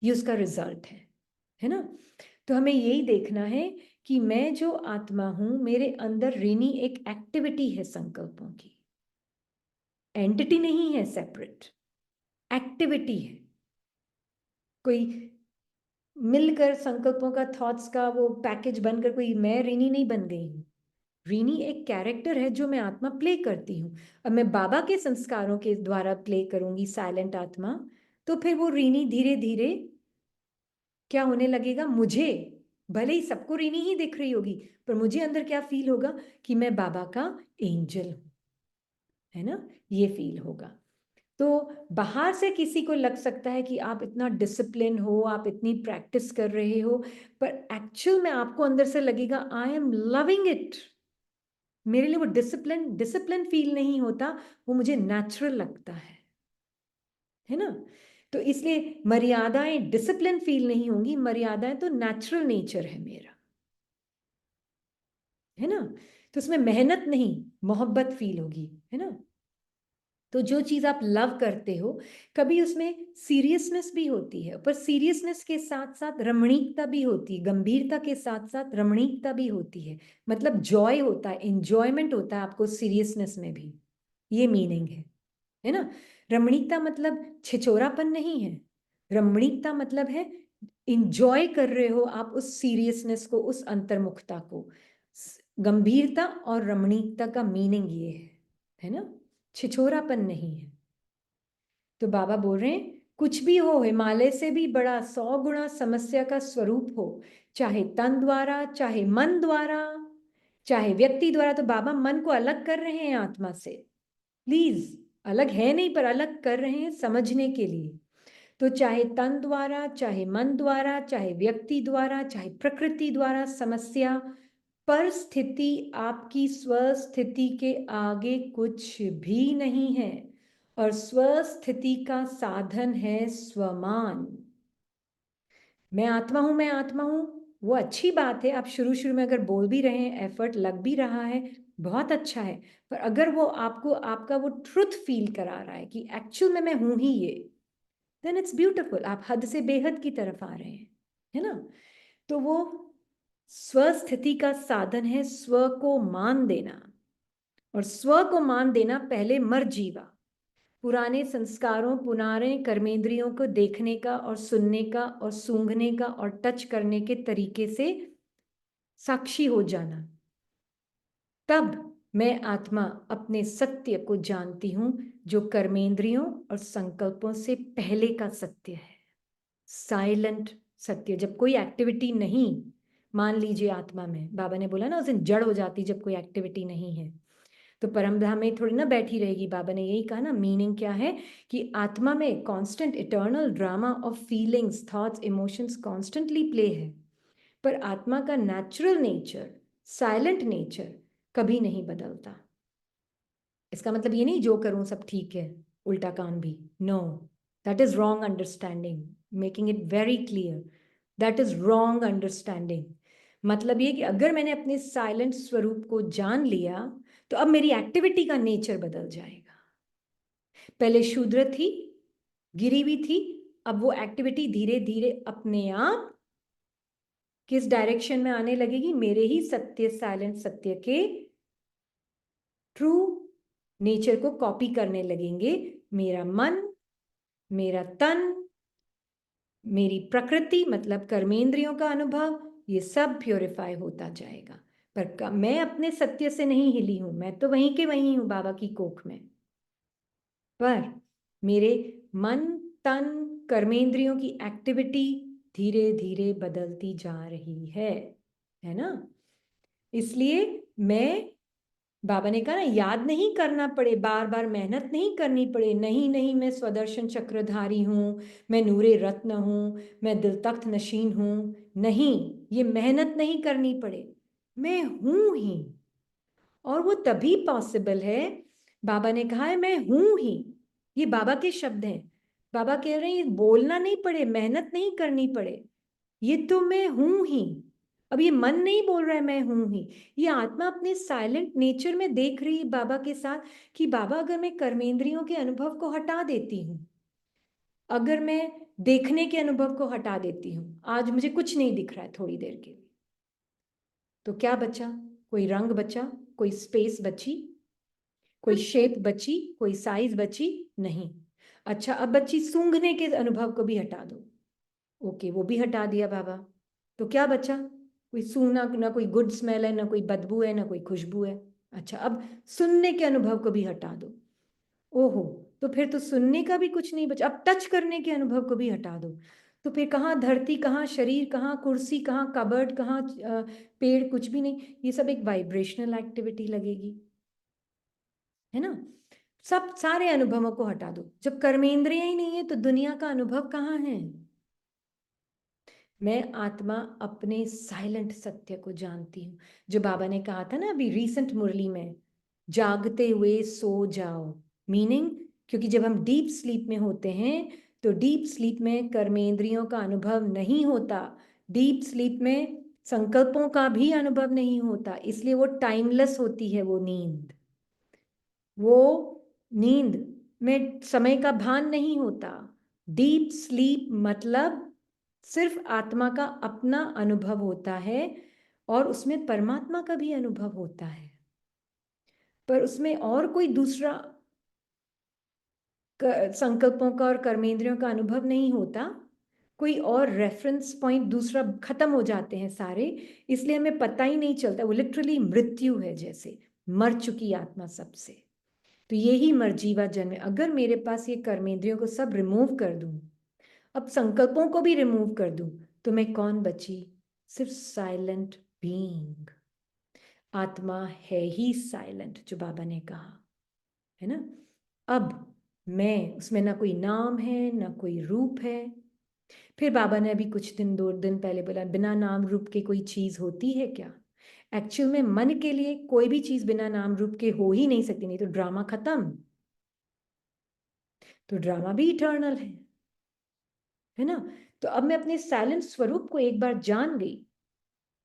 ये उसका रिजल्ट है ना। तो हमें यही देखना है कि मैं जो आत्मा हूं, मेरे अंदर ऋणी एक एक्टिविटी है संकल्पों की, एंटिटी नहीं है, सेपरेट एक्टिविटी है। कोई मिलकर संकल्पों का, थॉट्स का वो पैकेज बनकर कोई मैं ऋणी नहीं बन गई हूं। ऋणी एक कैरेक्टर है जो मैं आत्मा प्ले करती हूँ। अब मैं बाबा के संस्कारों के द्वारा प्ले करूंगी साइलेंट आत्मा, तो फिर वो ऋणी धीरे धीरे क्या होने लगेगा, मुझे भले ही सबको ऋणी ही दिख रही होगी, पर मुझे अंदर क्या फील होगा कि मैं बाबा का एंजल हूं, है ना। ये फील होगा। तो बाहर से किसी को लग सकता है कि आप इतना डिसिप्लिन हो, आप इतनी प्रैक्टिस कर रहे हो, पर एक्चुअल में आपको अंदर से लगेगा आई एम लविंग इट। मेरे लिए वो डिसिप्लिन डिसिप्लिन फील नहीं होता, वो मुझे नेचुरल लगता है ना। तो इसलिए मर्यादाएं डिसिप्लिन फील नहीं होंगी, मर्यादाएं तो नेचुरल नेचर है मेरा, है ना। तो उसमें मेहनत नहीं, मोहब्बत फील होगी, है ना। तो जो चीज आप लव करते हो, कभी उसमें सीरियसनेस भी होती है, पर सीरियसनेस के साथ साथ रमणीकता भी होती है, गंभीरता के साथ साथ रमणीकता भी होती है। मतलब जॉय होता है, इंजॉयमेंट होता है आपको सीरियसनेस में भी। ये मीनिंग है ना। रमणीकता मतलब छिछोरापन नहीं है। रमणीकता मतलब है इंजॉय कर रहे हो आप उस सीरियसनेस को, उस अंतर्मुखता को। गंभीरता और रमणीकता का मीनिंग ये है ना, छिछोरापन नहीं है। तो बाबा बोल रहे हैं कुछ भी हो, हिमालय से भी बड़ा 100 गुना समस्या का स्वरूप हो, चाहे तन द्वारा, चाहे मन द्वारा, चाहे व्यक्ति द्वारा। तो बाबा मन को अलग कर रहे हैं आत्मा से, प्लीज, अलग है नहीं पर अलग कर रहे हैं समझने के लिए। तो चाहे तन द्वारा, चाहे मन द्वारा, चाहे व्यक्ति द्वारा, चाहे प्रकृति द्वारा समस्या, पर स्थिति आपकी स्वस्थिति के आगे कुछ भी नहीं है, और स्वस्थिति का साधन है स्वमान। मैं आत्मा हूं, मैं आत्मा हूं, वो अच्छी बात है। आप शुरू शुरू में अगर बोल भी रहे हैं, एफर्ट लग भी रहा है, बहुत अच्छा है। पर अगर वो आपको आपका वो ट्रुथ फील करा रहा है कि एक्चुअल में मैं हूं ही ये, देन इट्स ब्यूटिफुल। आप हद से बेहद की तरफ आ रहे हैं, है ना। तो वो स्वस्थिति का साधन है स्व को मान देना, और स्व को मान देना पहले मर जीवा, पुराने संस्कारों, पुराने कर्मेंद्रियों को देखने का और सुनने का और सूंघने का और टच करने के तरीके से साक्षी हो जाना, तब मैं आत्मा अपने सत्य को जानती हूं जो कर्मेंद्रियों और संकल्पों से पहले का सत्य है। साइलेंट सत्य, जब कोई एक्टिविटी नहीं, मान लीजिए आत्मा में, बाबा ने बोला ना उस दिन जड़ हो जाती जब कोई एक्टिविटी नहीं है, तो परमधाम में थोड़ी ना बैठी रहेगी। बाबा ने यही कहा ना, मीनिंग क्या है कि आत्मा में constant eternal drama of feelings, thoughts, emotions constantly play है, पर आत्मा का नेचुरल नेचर, साइलेंट नेचर कभी नहीं बदलता। इसका मतलब ये नहीं जो करूं सब ठीक है, उल्टा काम भी, no, that is wrong understanding, making it very clear, that is wrong understanding. मतलब ये कि अगर मैंने अपने साइलेंट स्वरूप को जान लिया तो अब मेरी एक्टिविटी का नेचर बदल जाएगा। पहले शूद्र थी, गिरी भी थी, अब वो एक्टिविटी धीरे धीरे अपने आप किस डायरेक्शन में आने लगेगी, मेरे ही सत्य, साइलेंट सत्य के ट्रू नेचर को कॉपी करने लगेंगे। मेरा मन, मेरा तन, मेरी प्रकृति मतलब कर्मेंद्रियों का अनुभव, ये सब प्योरीफाई होता जाएगा। पर मैं अपने सत्य से नहीं हिली हूं, मैं तो वहीं के वहीं हूं बाबा की कोख में, पर मेरे मन, तन, कर्मेंद्रियों की एक्टिविटी धीरे धीरे बदलती जा रही है ना। इसलिए मैं, बाबा ने कहा ना, याद नहीं करना पड़े, बार बार मेहनत नहीं करनी पड़े, नहीं नहीं मैं स्वदर्शन चक्रधारी हूं, मैं नूरे रत्न हूं, मैं दिल तख्त नशीन हूं, नहीं, ये मेहनत नहीं करनी पड़े, मैं हूं ही। और वो तभी पॉसिबल है, बाबा ने कहा है मैं हूं ही, ये बाबा के शब्द हैं। बाबा कह रहे हैं बोलना नहीं पड़े, मेहनत नहीं करनी पड़े, ये तो मैं हूं ही। अब ये मन नहीं बोल रहा है मैं हूं ही, ये आत्मा अपने साइलेंट नेचर में देख रही है बाबा के साथ कि बाबा अगर मैं कर्मेंद्रियों के अनुभव को हटा देती हूँ, अगर मैं देखने के अनुभव को हटा देती हूँ, आज मुझे कुछ नहीं दिख रहा है थोड़ी देर के लिए, तो क्या बचा? कोई रंग बचा, कोई स्पेस बची, कोई शेप बची, कोई साइज बची? नहीं। अच्छा, अब बच्ची सूंघने के अनुभव को भी हटा दो, ओके वो भी हटा दिया बाबा, तो क्या बचा? कोई सूंघना, ना कोई गुड स्मेल है, ना कोई बदबू है, ना कोई खुशबू है। अच्छा, अब सुनने के अनुभव को भी हटा दो, ओहो, तो फिर तो सुनने का भी कुछ नहीं बचा। अब टच करने के अनुभव को भी हटा दो, तो फिर कहाँ धरती, कहाँ शरीर, कहाँ कुर्सी, कहाँ कबर्ड, कहाँ पेड़, कुछ भी नहीं, ये सब एक वाइब्रेशनल एक्टिविटी लगेगी, है ना। सब सारे अनुभवों को हटा दो, जब कर्मेंद्रियां ही नहीं है तो दुनिया का अनुभव कहाँ है? मैं आत्मा अपने साइलेंट सत्य को जानती हूँ, जो बाबा ने कहा था ना अभी रीसेंट मुरली में, जागते हुए सो जाओ, मीनिंग, क्योंकि जब हम डीप स्लीप में होते हैं तो डीप स्लीप में कर्मेंद्रियों का अनुभव नहीं होता, डीप स्लीप में संकल्पों का भी अनुभव नहीं होता, इसलिए वो टाइमलेस होती है वो नींद। वो नींद में समय का भान नहीं होता। डीप स्लीप मतलब सिर्फ आत्मा का अपना अनुभव होता है और उसमें परमात्मा का भी अनुभव होता है, पर उसमें और कोई दूसरा संकल्पों का और कर्मेंद्रियों का अनुभव नहीं होता, कोई और रेफरेंस पॉइंट दूसरा खत्म हो जाते हैं सारे, इसलिए हमें पता ही नहीं चलता। वो लिटरली मृत्यु है, जैसे मर चुकी आत्मा सबसे। तो यही मरजीवा जन्म है। अगर मेरे पास ये कर्मेंद्रियों को सब रिमूव कर दूं, अब संकल्पों को भी रिमूव कर दूं, तो मैं कौन बची? सिर्फ साइलेंट बीइंग। आत्मा है ही साइलेंट, जो बाबा ने कहा है ना। अब मैं उसमें ना कोई नाम है ना कोई रूप है। फिर बाबा ने अभी कुछ दिन, 2 दिन पहले बोला, बिना नाम रूप के कोई चीज होती है क्या? एक्चुअल में मन के लिए कोई भी चीज बिना नाम रूप के हो ही नहीं सकती, नहीं तो ड्रामा खत्म। तो ड्रामा भी इटर्नल है ना। तो अब मैं अपने साइलेंट स्वरूप को एक बार जान गई,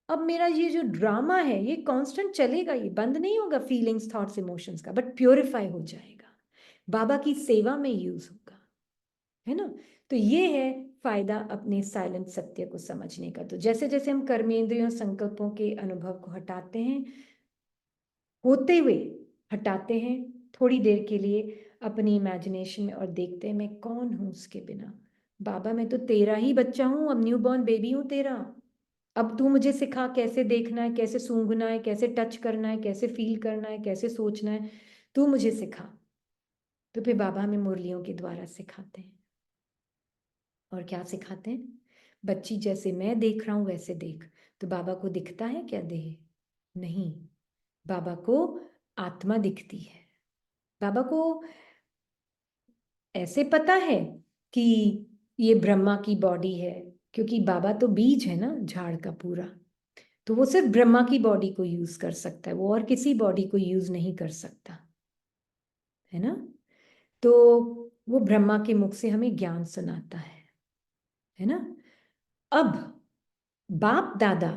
अब मेरा ये जो ड्रामा है ये कांस्टेंट चलेगा, ये बंद नहीं होगा, फीलिंग्स, थॉट्स, इमोशंस का, बट प्योरीफाई हो जाएगा, बाबा की सेवा में यूज होगा, है ना। तो ये है फायदा अपने साइलेंट सत्य को समझने का। तो जैसे जैसे हम कर्मेंद्रियों, संकल्पों के अनुभव को हटाते हैं, होते हुए हटाते हैं थोड़ी देर के लिए अपनी इमेजिनेशन में, और देखते हैं मैं कौन हूं उसके बिना। बाबा मैं तो तेरा ही बच्चा हूं, अब न्यू बॉर्न बेबी हूं तेरा, अब तू मुझे सिखा कैसे देखना है, कैसे सूंघना है, कैसे टच करना है, कैसे फील करना है, कैसे सोचना है, तू मुझे सिखा। तो फिर बाबा हमें मुरलियों के द्वारा सिखाते हैं। और क्या सिखाते हैं? बच्ची जैसे मैं देख रहा हूं वैसे देख। तो बाबा को दिखता है क्या देह? नहीं, बाबा को आत्मा दिखती है। बाबा को ऐसे पता है कि ये ब्रह्मा की बॉडी है, क्योंकि बाबा तो बीज है ना झाड़ का पूरा। तो वो सिर्फ ब्रह्मा की बॉडी को यूज कर सकता है, वो और किसी बॉडी को यूज नहीं कर सकता, है ना। तो वो ब्रह्मा के मुख से हमें ज्ञान सुनाता है ना। अब बाप दादा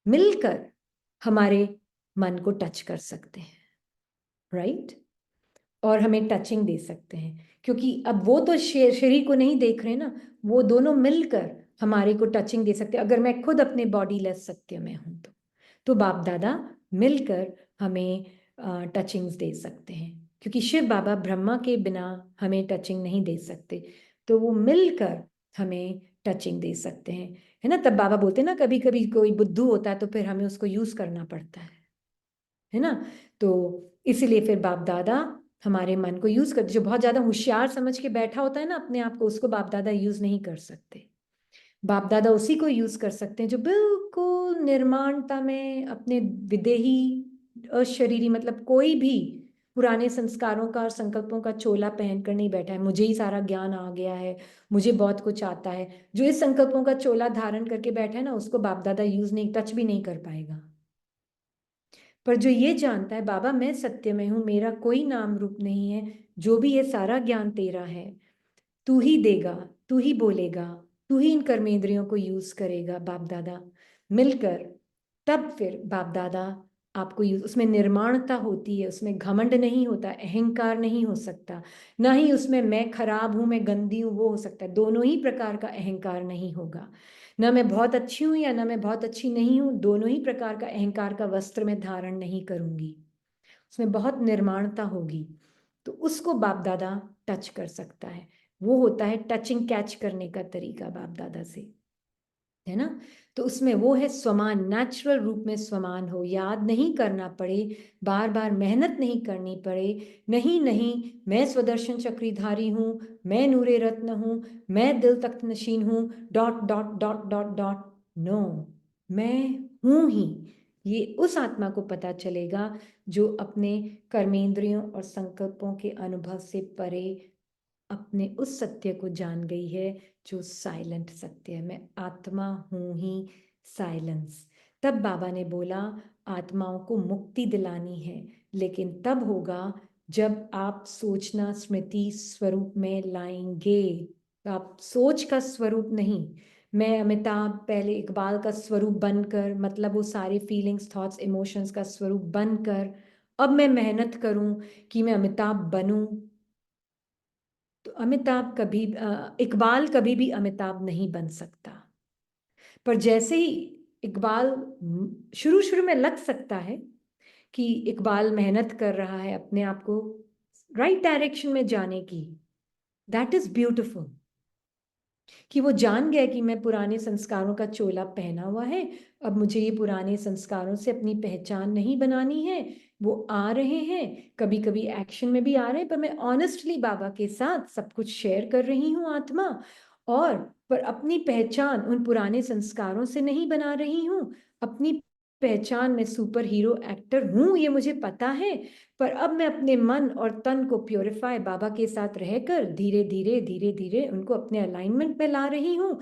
मिलकर हमारे मन को टच कर सकते हैं, राइट। और हमें टचिंग दे सकते हैं, क्योंकि अब वो तो शरीर को नहीं देख रहे ना, वो दोनों मिलकर हमारे को टचिंग दे सकते हैं। अगर मैं खुद अपने बॉडी लेस सत्य में हूं तो बाप दादा मिलकर हमें टचिंग्स दे सकते हैं, क्योंकि शिव बाबा ब्रह्मा के बिना हमें टचिंग नहीं दे सकते, तो वो मिलकर हमें टचिंग दे सकते हैं, है ना। तब बाबा बोलते हैं ना, कभी कभी कोई बुद्धू होता है तो फिर हमें उसको यूज करना पड़ता है ना। तो इसीलिए फिर बाप दादा हमारे मन को यूज करते। जो बहुत ज्यादा होशियार समझ के बैठा होता है ना अपने आप को, उसको बाप दादा यूज नहीं कर सकते। बाप दादा उसी को यूज कर सकते हैं जो बिल्कुल निर्माणता में अपने विदेही अशरीरी, मतलब कोई भी पुराने संस्कारों का और संकल्पों का चोला पहनकर नहीं बैठा है, मुझे ही सारा ज्ञान आ गया है, मुझे बहुत कुछ आता है। जो इस संकल्पों का चोला धारण करके बैठा है ना, उसको बाप दादा यूज नहीं, टच भी नहीं कर पाएगा। पर जो ये जानता है बाबा मैं सत्य में हूं, मेरा कोई नाम रूप नहीं है, जो भी ये सारा ज्ञान तेरा है, तू ही देगा, तू ही बोलेगा, तू ही इन कर्मेंद्रियों को यूज करेगा बाप दादा मिलकर, तब फिर बाप दादा आपको यूज, उसमें निर्माणता होती है, उसमें घमंड नहीं होता, अहंकार नहीं हो सकता, ना ही उसमें मैं खराब हूं, मैं गंदी हूं, वो हो सकता है। दोनों ही प्रकार का अहंकार नहीं होगा, ना मैं बहुत अच्छी हूं या ना मैं बहुत अच्छी नहीं हूं, दोनों ही प्रकार का अहंकार का वस्त्र में धारण नहीं करूंगी, उसमें बहुत निर्माणता होगी। तो उसको बाप दादा टच कर सकता है। वो होता है टचिंग कैच करने का तरीका बाप दादा से, है ना। तो उसमें वो है स्वमान, नेचुरल रूप में स्वमान हो, याद नहीं करना पड़े, बार बार मेहनत नहीं करनी पड़े, नहीं नहीं मैं स्वदर्शन चक्रीधारी हूं, मैं नूरे रत्न हूं, मैं दिल तख्त नशीन हूं, dot dot dot dot dot, no, मैं हूं ही। ये उस आत्मा को पता चलेगा जो अपने कर्मेंद्रियों और संकल्पों के अनुभव से परे अपने उस सत्य को जान गई है जो साइलेंट सत्य है। मैं आत्मा हूं ही, साइलेंस। तब बाबा ने बोला आत्माओं को मुक्ति दिलानी है, लेकिन तब होगा जब आप सोचना स्मृति स्वरूप में लाएंगे। आप सोच का स्वरूप नहीं, मैं अमिताभ पहले इकबाल का स्वरूप बनकर, मतलब वो सारे फीलिंग्स थॉट्स इमोशंस का स्वरूप बनकर अब मैं मेहनत करूं कि मैं अमिताभ बनूं, तो अमिताभ कभी इकबाल कभी भी अमिताभ नहीं बन सकता। पर जैसे ही इकबाल शुरू शुरू में लग सकता है कि इकबाल मेहनत कर रहा है अपने आप को राइट डायरेक्शन में जाने की, दैट इज ब्यूटिफुल, कि वो जान गया कि मैं पुराने संस्कारों का चोला पहना हुआ है, अब मुझे ये पुराने संस्कारों से अपनी पहचान नहीं बनानी है। वो आ रहे हैं, कभी कभी एक्शन में भी आ रहे हैं, पर मैं ऑनेस्टली बाबा के साथ सब कुछ शेयर कर रही हूँ आत्मा, और पर अपनी पहचान उन पुराने संस्कारों से नहीं बना रही हूँ। अपनी पहचान में सुपर हीरो एक्टर हूँ ये मुझे पता है, पर अब मैं अपने मन और तन को प्योरीफाई बाबा के साथ रहकर धीरे धीरे धीरे धीरे उनको अपने अलाइनमेंट में ला रही हूं।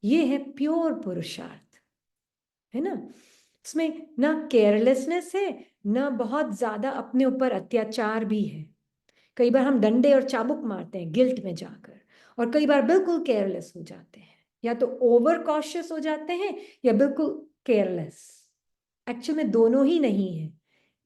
ये है प्योर पुरुषार्थ, है ना। इसमें ना केयरलेसनेस है, ना बहुत ज्यादा अपने ऊपर अत्याचार भी है। कई बार हम डंडे और चाबुक मारते हैं गिल्ट में जाकर, और कई बार बिल्कुल केयरलेस हो जाते हैं, या तो ओवर कॉशियस हो जाते हैं या बिल्कुल केयरलेस। एक्चुअल में दोनों ही नहीं है,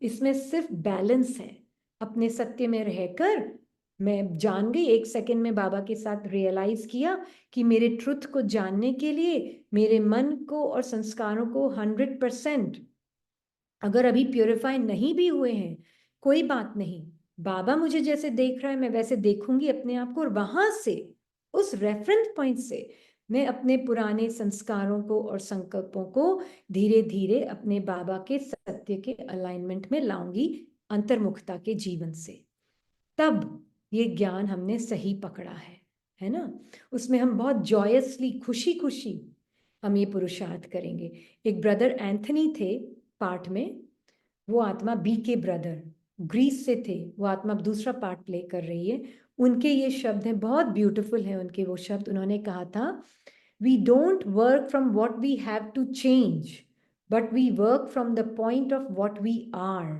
इसमें सिर्फ बैलेंस है। अपने सत्य में रहकर मैं जान गई, एक सेकंड में बाबा के साथ रियलाइज किया कि मेरे ट्रुथ को जानने के लिए मेरे मन को और संस्कारों को 100% अगर अभी प्योरीफाई नहीं भी हुए हैं, कोई बात नहीं, बाबा मुझे जैसे देख रहा है मैं वैसे देखूंगी अपने आप को, और वहां से उस रेफरेंस पॉइंट से मैं अपने पुराने संस्कारों को और संकल्पों को धीरे धीरे अपने बाबा के सत्य के अलाइनमेंट में लाऊंगी अंतर्मुखता के जीवन से। तब ये ज्ञान हमने सही पकड़ा है ना। उसमें हम बहुत जॉयसली, खुशी खुशी हम ये पुरुषार्थ करेंगे। एक ब्रदर एंथनी थे पार्ट में, वो आत्मा बी के ब्रदर ग्रीस से थे, वो आत्मा दूसरा पार्ट प्ले कर रही है। उनके ये शब्द हैं, बहुत ब्यूटीफुल है उनके वो शब्द। उन्होंने कहा था, we don't work from what we have to change, but we work from the point of what we are.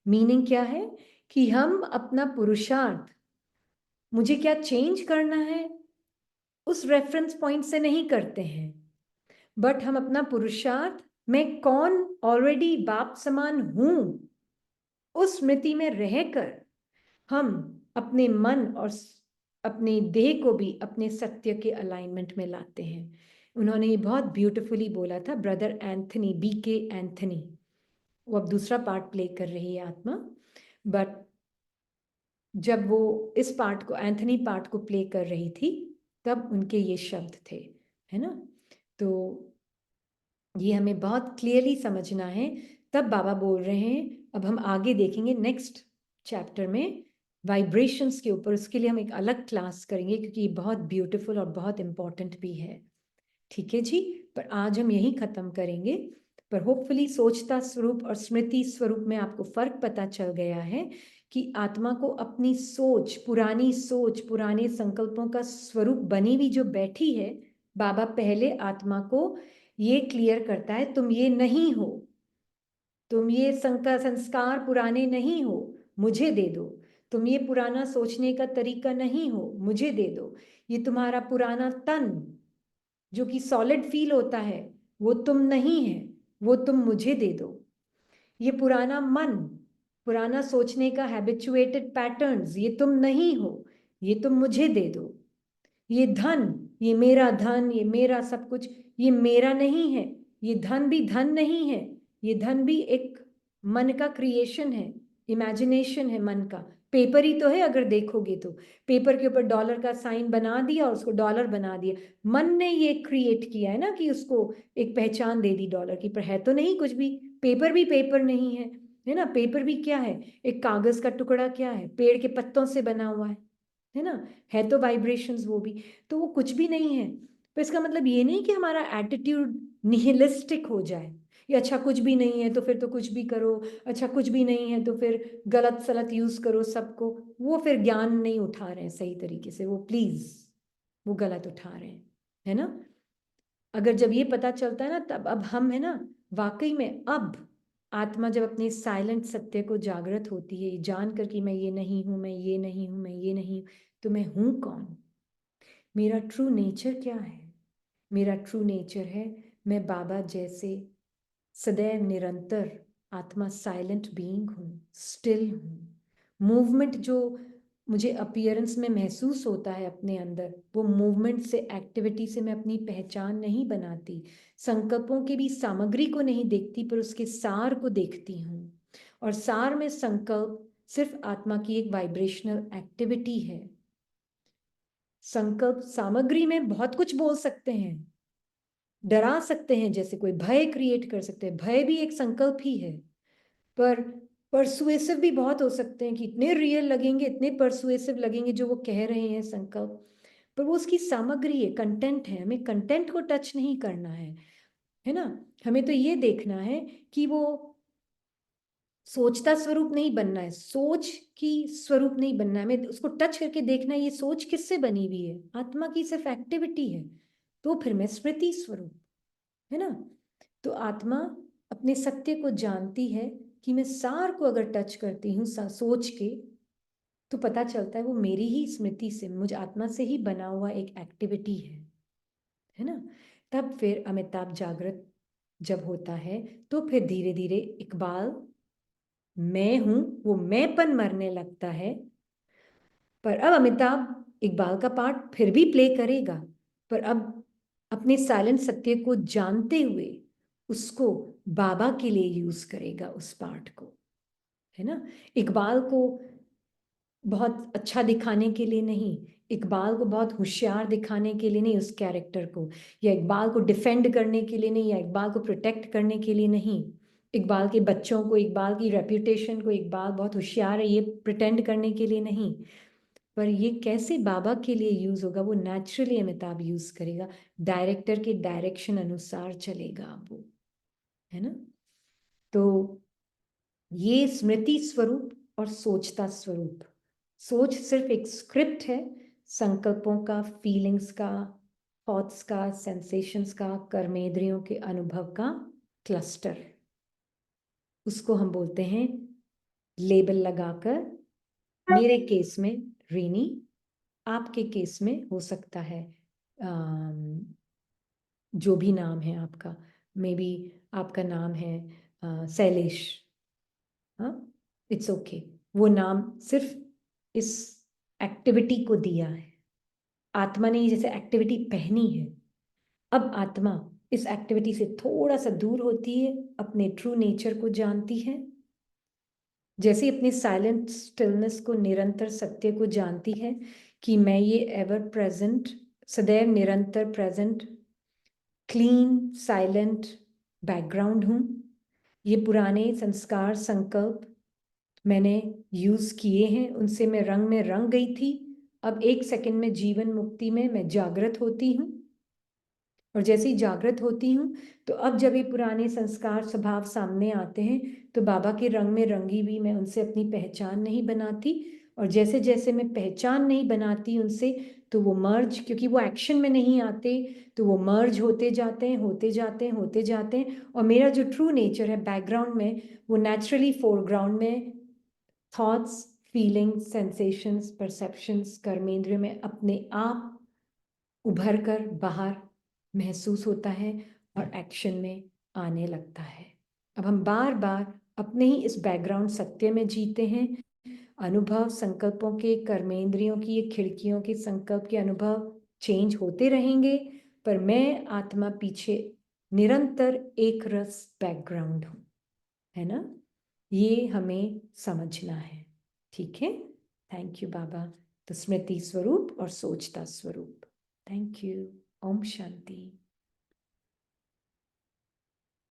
Meaning क्या है कि हम अपना पुरुषार्थ, मुझे क्या चेंज करना है, उस रेफरेंस पॉइंट से नहीं करते हैं, बट हम अपना पुरुषार्थ, मैं कौन ऑलरेडी बाप समान हूं, उस स्मृति में रहकर हम अपने मन और अपने देह को भी अपने सत्य के अलाइनमेंट में लाते हैं। उन्होंने ये बहुत ब्यूटीफुली बोला था, ब्रदर एंथनी, बी के एंथनी। वो अब दूसरा पार्ट प्ले कर रही है आत्मा, बट जब वो इस पार्ट को, एंथनी पार्ट को प्ले कर रही थी, तब उनके ये शब्द थे, है ना। तो ये हमें बहुत क्लियरली समझना है। तब बाबा बोल रहे हैं, अब हम आगे देखेंगे नेक्स्ट चैप्टर में वाइब्रेशंस के ऊपर। उसके लिए हम एक अलग क्लास करेंगे, क्योंकि ये बहुत ब्यूटीफुल और बहुत इंपॉर्टेंट भी है। ठीक है जी, पर आज हम यही खत्म करेंगे। पर होपफुली सोचता स्वरूप और स्मृति स्वरूप में आपको फर्क पता चल गया है कि आत्मा को अपनी सोच, पुराने संकल्पों का स्वरूप बनी हुई जो बैठी है, बाबा पहले आत्मा को ये क्लियर करता है, तुम ये नहीं हो, तुम ये संस्कार पुराने नहीं हो, मुझे दे दो। तुम ये पुराना सोचने का तरीका नहीं हो, मुझे दे दो। ये तुम्हारा पुराना तन जो कि सॉलिड फील होता है, वो तुम नहीं है, वो तुम मुझे दे दो। ये पुराना मन, पुराना सोचने का हैबिचुएटेड पैटर्न्स, ये तुम नहीं हो, ये तुम मुझे दे दो। ये धन, ये मेरा धन, ये मेरा सब कुछ, ये मेरा नहीं है। ये धन भी धन नहीं है, ये धन भी एक मन का क्रिएशन है, इमेजिनेशन है मन का। पेपर ही तो है, अगर देखोगे तो पेपर के ऊपर डॉलर का साइन बना दिया और उसको डॉलर बना दिया। मन ने ये क्रिएट किया है ना, कि उसको एक पहचान दे दी डॉलर की, पर है तो नहीं कुछ भी। पेपर भी पेपर नहीं है ना। पेपर भी क्या है, एक कागज का टुकड़ा, क्या है, पेड़ के पत्तों से बना हुआ है ना। है तो वाइब्रेशंस वो भी, तो वो कुछ भी नहीं है। तो इसका मतलब ये नहीं कि हमारा एटीट्यूड निहिलिस्टिक हो जाए, ये अच्छा कुछ भी नहीं है तो फिर तो कुछ भी करो, अच्छा कुछ भी नहीं है तो फिर गलत सलत यूज करो सबको। वो फिर ज्ञान नहीं उठा रहे हैं सही तरीके से, वो प्लीज वो गलत उठा रहे हैं, है ना। अगर जब ये पता चलता है ना, तब अब हम, है ना, वाकई में अब आत्मा जब अपने साइलेंट सत्य को जागृत होती है, जान कर कि मैं ये नहीं हूं, मैं ये नहीं हूं, मैं ये नहीं हूं, तो मैं हूं कौन, मेरा ट्रू नेचर क्या है। मेरा ट्रू नेचर है, मैं बाबा जैसे सदैव निरंतर आत्मा, साइलेंट बीइंग हूँ, स्टिल हूँ। मूवमेंट जो मुझे अपीयरेंस में महसूस होता है अपने अंदर, वो मूवमेंट से, एक्टिविटी से मैं अपनी पहचान नहीं बनाती। संकल्पों की भी सामग्री को नहीं देखती, पर उसके सार को देखती हूँ। और सार में संकल्प सिर्फ आत्मा की एक वाइब्रेशनल एक्टिविटी है। संकल्प सामग्री में बहुत कुछ बोल सकते हैं, डरा सकते हैं, जैसे कोई भय क्रिएट कर सकते हैं, भय भी एक संकल्प ही है। पर परसुएसिव भी बहुत हो सकते हैं, कि इतने रियल लगेंगे, इतने परसुएसिव लगेंगे जो वो कह रहे हैं संकल्प, पर वो उसकी सामग्री है, कंटेंट है। हमें कंटेंट को टच नहीं करना है ना। हमें तो ये देखना है कि वो सोचता स्वरूप नहीं बनना है, सोच की स्वरूप नहीं बनना है, हमें उसको टच करके देखना है, ये सोच किससे बनी हुई है, आत्मा की सिर्फ एक्टिविटी है। तो फिर मैं स्मृति स्वरूप, है ना। तो आत्मा अपने सत्य को जानती है कि मैं सार को अगर टच करती हूँ सोच के, तो पता चलता है वो मेरी ही स्मृति से, मुझ आत्मा से ही बना हुआ एक एक्टिविटी है ना। तब फिर अमिताभ जागृत जब होता है, तो फिर धीरे धीरे इकबाल मैं हूं, वो मैंपन मरने लगता है। पर अब अमिताभ इकबाल का पार्ट फिर भी प्ले करेगा, पर अब अपने साइलेंट सत्य को जानते हुए उसको बाबा के लिए यूज करेगा, उस पार्ट को, है ना। इकबाल को बहुत अच्छा दिखाने के लिए नहीं, इकबाल को बहुत होशियार दिखाने के लिए नहीं उस कैरेक्टर को, या इकबाल को डिफेंड करने के लिए नहीं, या इकबाल को प्रोटेक्ट करने के लिए नहीं, इकबाल के बच्चों को, इकबाल की रेप्यूटेशन को, इकबाल बहुत होशियार है ये प्रिटेंड करने के लिए नहीं, पर ये कैसे बाबा के लिए यूज होगा वो नेचुरली अमिताभ यूज करेगा, डायरेक्टर के डायरेक्शन अनुसार चलेगा वो, है ना। तो ये स्मृति स्वरूप और सोचता स्वरूप, सोच सिर्फ एक स्क्रिप्ट है संकल्पों का, फीलिंग्स का, थॉट्स का, सेंसेशंस का, कर्मेंद्रियों के अनुभव का क्लस्टर, उसको हम बोलते हैं लेबल लगाकर, मेरे केस में रीनी, आपके केस में हो सकता है जो भी नाम है आपका, मे बी आपका नाम है शैलेश, हाँ, इट्स ओके, वो नाम सिर्फ इस एक्टिविटी को दिया है, आत्मा ने जैसे एक्टिविटी पहनी है, अब आत्मा इस एक्टिविटी से थोड़ा सा दूर होती है, अपने ट्रू नेचर को जानती है, जैसे अपने साइलेंट स्टिलनेस को, निरंतर सत्य को जानती है कि मैं ये एवर प्रेजेंट, सदैव निरंतर प्रेजेंट, क्लीन साइलेंट बैकग्राउंड हूँ, ये पुराने संस्कार संकल्प मैंने यूज किए हैं, उनसे मैं रंग में रंग गई थी, अब एक सेकंड में जीवन मुक्ति में मैं जागृत होती हूँ, और जैसे ही जागृत होती हूँ तो अब जब ये पुराने संस्कार स्वभाव सामने आते हैं तो बाबा के रंग में रंगी हुई मैं उनसे अपनी पहचान नहीं बनाती, और जैसे जैसे मैं पहचान नहीं बनाती उनसे तो वो मर्ज, क्योंकि वो एक्शन में नहीं आते तो वो मर्ज होते जाते हैं, होते जाते हैं, होते जाते हैं, और मेरा जो ट्रू नेचर है बैकग्राउंड में वो नेचुरली फोरग्राउंड में थॉट्स, फीलिंग्स, सेंसेशंस, परसेप्शंस, कर्मेंद्रिय में अपने आप उभर कर बाहर महसूस होता है और एक्शन में आने लगता है। अब हम बार बार अपने ही इस बैकग्राउंड सत्य में जीते हैं, अनुभव संकल्पों के, कर्मेंद्रियों की, ये खिड़कियों के संकल्प के अनुभव चेंज होते रहेंगे, पर मैं आत्मा पीछे निरंतर एक रस बैकग्राउंड हूँ, है ना, ये हमें समझना है, ठीक है। थैंक यू बाबा। तो स्मृति स्वरूप और सोचता स्वरूप, थैंक यू। ओम शांति।